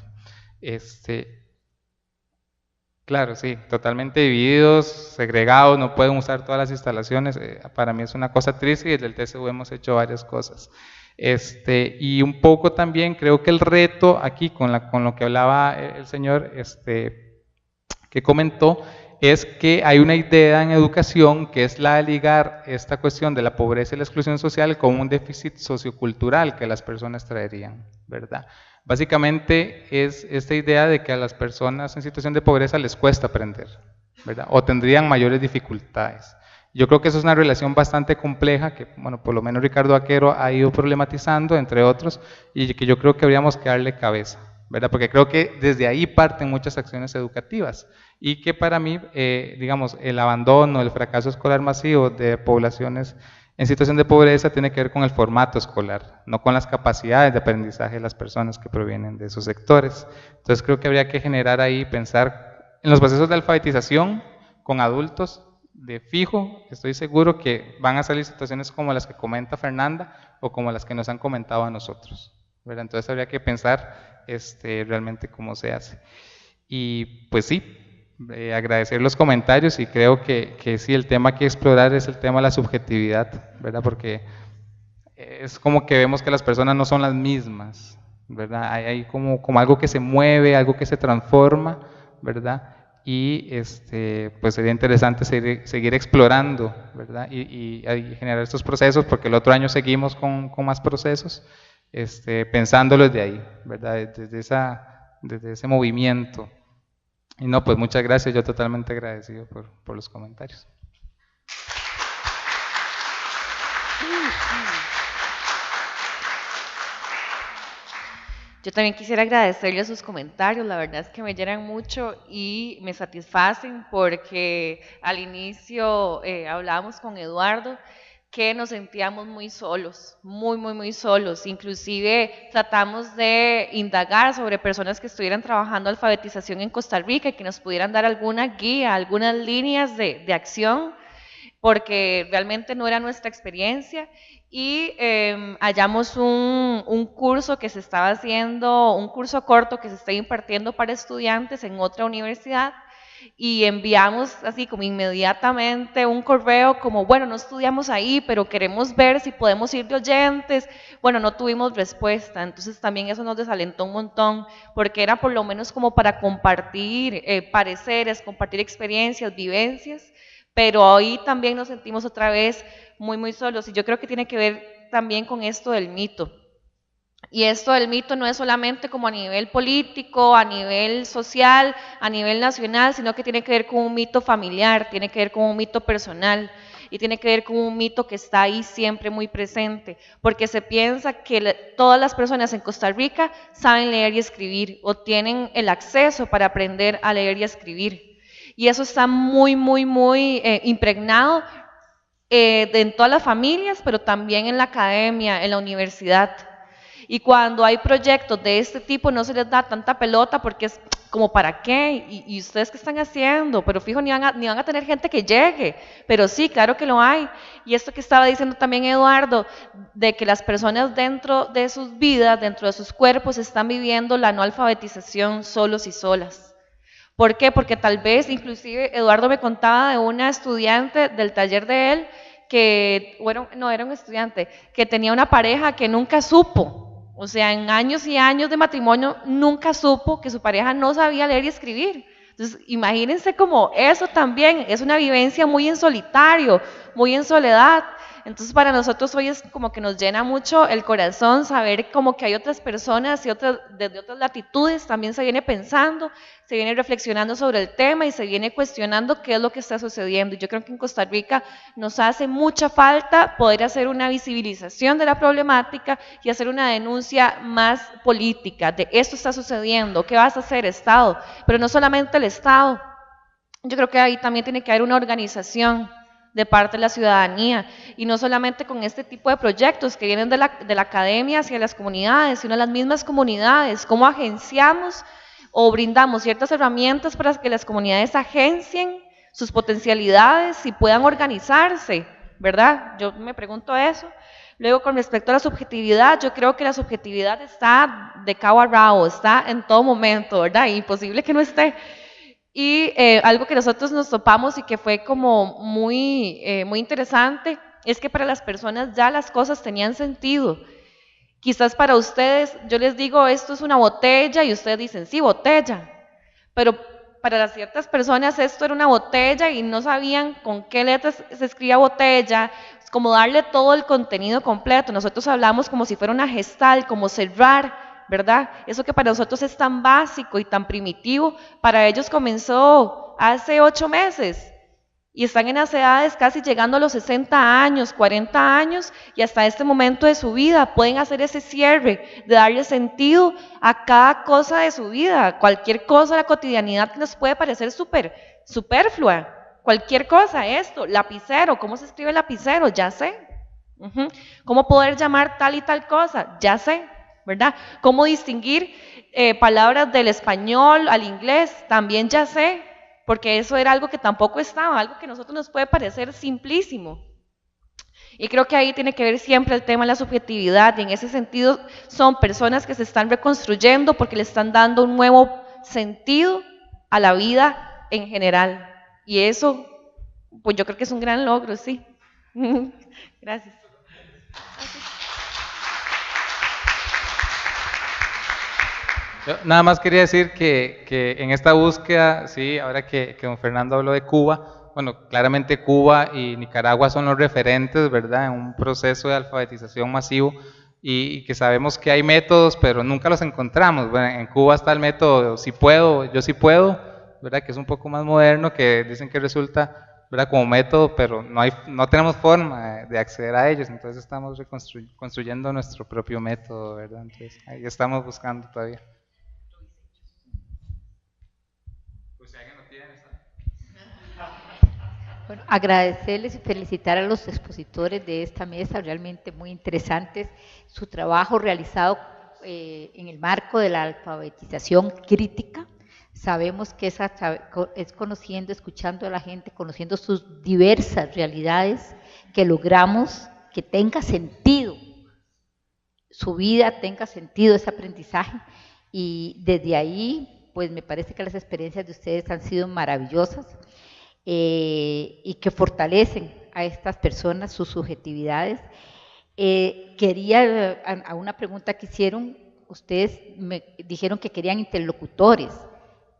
Claro, sí, totalmente divididos, segregados, no pueden usar todas las instalaciones. Para mí es una cosa triste y desde el TCU hemos hecho varias cosas. Y un poco también creo que el reto aquí con lo que hablaba el señor que comentó es que hay una idea en educación que es la de ligar esta cuestión de la pobreza y la exclusión social con un déficit sociocultural que las personas traerían, ¿verdad? Básicamente es esta idea de que a las personas en situación de pobreza les cuesta aprender, ¿verdad? O tendrían mayores dificultades. Yo creo que eso es una relación bastante compleja que, bueno, por lo menos Ricardo Aquero ha ido problematizando, entre otros, y que yo creo que habríamos que darle cabeza, ¿verdad? Porque creo que desde ahí parten muchas acciones educativas y que para mí, digamos, el abandono, el fracaso escolar masivo de poblaciones en situación de pobreza tiene que ver con el formato escolar, no con las capacidades de aprendizaje de las personas que provienen de esos sectores. Entonces creo que habría que generar ahí, pensar en los procesos de alfabetización con adultos de fijo. Estoy seguro que van a salir situaciones como las que comenta Fernanda o como las que nos han comentado a nosotros, ¿verdad? Entonces habría que pensar realmente cómo se hace. Y pues sí, agradecer los comentarios y creo que sí, el tema que explorar es el tema de la subjetividad, ¿verdad? Porque es como que vemos que las personas no son las mismas, ¿verdad? Hay como algo que se mueve, algo que se transforma, ¿verdad? Y pues sería interesante seguir explorando, ¿verdad? Y generar estos procesos, porque el otro año seguimos con más procesos, pensándolo desde ahí, ¿verdad? Desde ese movimiento. Y no, pues muchas gracias, yo totalmente agradecido por los comentarios. Yo también quisiera agradecerle sus comentarios, la verdad es que me llenan mucho y me satisfacen porque al inicio hablábamos con Eduardo que nos sentíamos muy solos, muy solos. Inclusive tratamos de indagar sobre personas que estuvieran trabajando alfabetización en Costa Rica y que nos pudieran dar alguna guía, algunas líneas de acción, porque realmente no era nuestra experiencia. Y hallamos un curso que se estaba haciendo, un curso corto que se está impartiendo para estudiantes en otra universidad, y enviamos así como inmediatamente un correo como, bueno, no estudiamos ahí, pero queremos ver si podemos ir de oyentes. Bueno, no tuvimos respuesta, entonces también eso nos desalentó un montón, porque era por lo menos como para compartir pareceres, compartir experiencias, vivencias, pero hoy también nos sentimos otra vez muy solos, y yo creo que tiene que ver también con esto del mito. Y esto del mito no es solamente como a nivel político, a nivel social, a nivel nacional, sino que tiene que ver con un mito familiar, tiene que ver con un mito personal y tiene que ver con un mito que está ahí siempre muy presente, porque se piensa que todas las personas en Costa Rica saben leer y escribir o tienen el acceso para aprender a leer y a escribir. Y eso está muy impregnado en todas las familias, pero también en la academia, en la universidad. Y cuando hay proyectos de este tipo no se les da tanta pelota porque es como ¿para qué? ¿Y ustedes qué están haciendo? Pero fijo, ni van a tener gente que llegue. Pero sí, claro que lo hay. Y esto que estaba diciendo también Eduardo, de que las personas dentro de sus vidas, dentro de sus cuerpos, están viviendo la no alfabetización solos y solas. ¿Por qué? Porque tal vez, inclusive Eduardo me contaba de una estudiante del taller de él, que, bueno, no era un estudiante, que tenía una pareja que nunca supo. O sea, en años y años de matrimonio nunca supo que su pareja no sabía leer y escribir. Entonces, imagínense como eso también es una vivencia muy en solitario, muy en soledad. Entonces para nosotros hoy es como que nos llena mucho el corazón saber como que hay otras personas y desde otras latitudes también se viene pensando, se viene reflexionando sobre el tema y se viene cuestionando qué es lo que está sucediendo. Y yo creo que en Costa Rica nos hace mucha falta poder hacer una visibilización de la problemática y hacer una denuncia más política de esto está sucediendo, ¿qué vas a hacer, Estado? Pero no solamente el Estado, yo creo que ahí también tiene que haber una organización de parte de la ciudadanía, y no solamente con este tipo de proyectos que vienen de la academia hacia las comunidades, sino las mismas comunidades, cómo agenciamos o brindamos ciertas herramientas para que las comunidades agencien sus potencialidades y puedan organizarse, ¿verdad? Yo me pregunto eso. Luego, con respecto a la subjetividad, yo creo que la subjetividad está de cabo a rabo, está en todo momento, ¿verdad? Imposible que no esté. Y algo que nosotros nos topamos y que fue como muy interesante es que para las personas ya las cosas tenían sentido. Quizás para ustedes, yo les digo, esto es una botella y ustedes dicen, sí, botella. Pero para ciertas personas esto era una botella y no sabían con qué letras se escribía botella, es como darle todo el contenido completo. Nosotros hablamos como si fuera una gestal, como cerrar, ¿verdad? Eso que para nosotros es tan básico y tan primitivo, para ellos comenzó hace 8 meses y están en las edades casi llegando a los 60 años, 40 años y hasta este momento de su vida pueden hacer ese cierre de darle sentido a cada cosa de su vida, cualquier cosa de la cotidianidad que nos puede parecer superflua, cualquier cosa, esto, lapicero, ¿cómo se escribe lapicero? Ya sé. ¿Cómo poder llamar tal y tal cosa? Ya sé. ¿Verdad? ¿Cómo distinguir palabras del español al inglés? También ya sé, porque eso era algo que tampoco estaba, algo que a nosotros nos puede parecer simplísimo. Y creo que ahí tiene que ver siempre el tema de la subjetividad, y en ese sentido son personas que se están reconstruyendo porque le están dando un nuevo sentido a la vida en general. Y eso, pues yo creo que es un gran logro, sí. Gracias. Yo nada más quería decir que en esta búsqueda, sí, ahora que don Fernando habló de Cuba, bueno, claramente Cuba y Nicaragua son los referentes, ¿verdad?, en un proceso de alfabetización masivo y que sabemos que hay métodos, pero nunca los encontramos. Bueno, en Cuba está el método Sí Puedo, Yo Sí Puedo, ¿verdad?, que es un poco más moderno, que dicen que resulta, ¿verdad?, como método, pero no tenemos forma de acceder a ellos, entonces estamos construyendo nuestro propio método, ¿verdad? Entonces ahí estamos buscando todavía. Bueno, agradecerles y felicitar a los expositores de esta mesa, realmente muy interesantes, su trabajo realizado en el marco de la alfabetización crítica. Sabemos que es conociendo, escuchando a la gente, conociendo sus diversas realidades, que logramos que tenga sentido su vida, tenga sentido ese aprendizaje, y desde ahí, pues me parece que las experiencias de ustedes han sido maravillosas. Y que fortalecen a estas personas, sus subjetividades. Quería, a una pregunta que hicieron, ustedes me dijeron que querían interlocutores.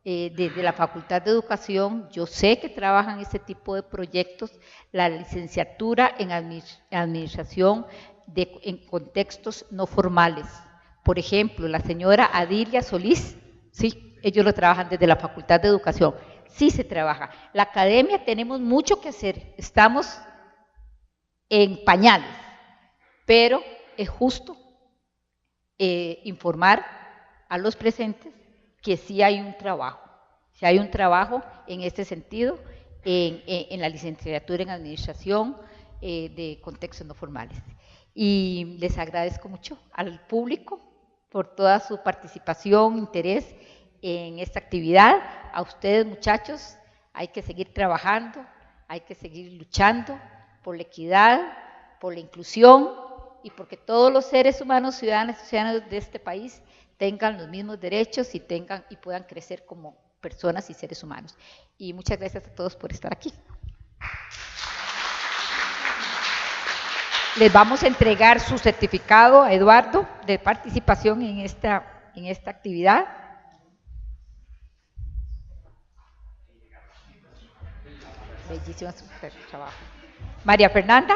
Desde la Facultad de Educación, yo sé que trabajan este tipo de proyectos, la licenciatura en Administración en contextos no formales. Por ejemplo, la señora Adilia Solís, sí, ellos lo trabajan desde la Facultad de Educación. Sí se trabaja. La academia tenemos mucho que hacer, estamos en pañales, pero es justo informar a los presentes que sí hay un trabajo en este sentido, en la licenciatura en Administración de contextos no formales. Y les agradezco mucho al público por toda su participación, interés en esta actividad. A ustedes, muchachos, hay que seguir trabajando, hay que seguir luchando por la equidad, por la inclusión y porque todos los seres humanos, ciudadanos y ciudadanos de este país tengan los mismos derechos y puedan crecer como personas y seres humanos. Y muchas gracias a todos por estar aquí. Les vamos a entregar su certificado a Eduardo de participación en esta actividad. Bellísimo su trabajo. María Fernanda.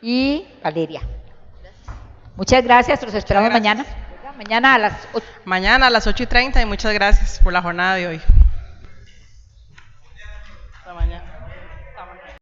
y Valeria. Muchas gracias, los esperamos mañana. Mañana a las 8. Mañana a las 8:30 y muchas gracias por la jornada de hoy.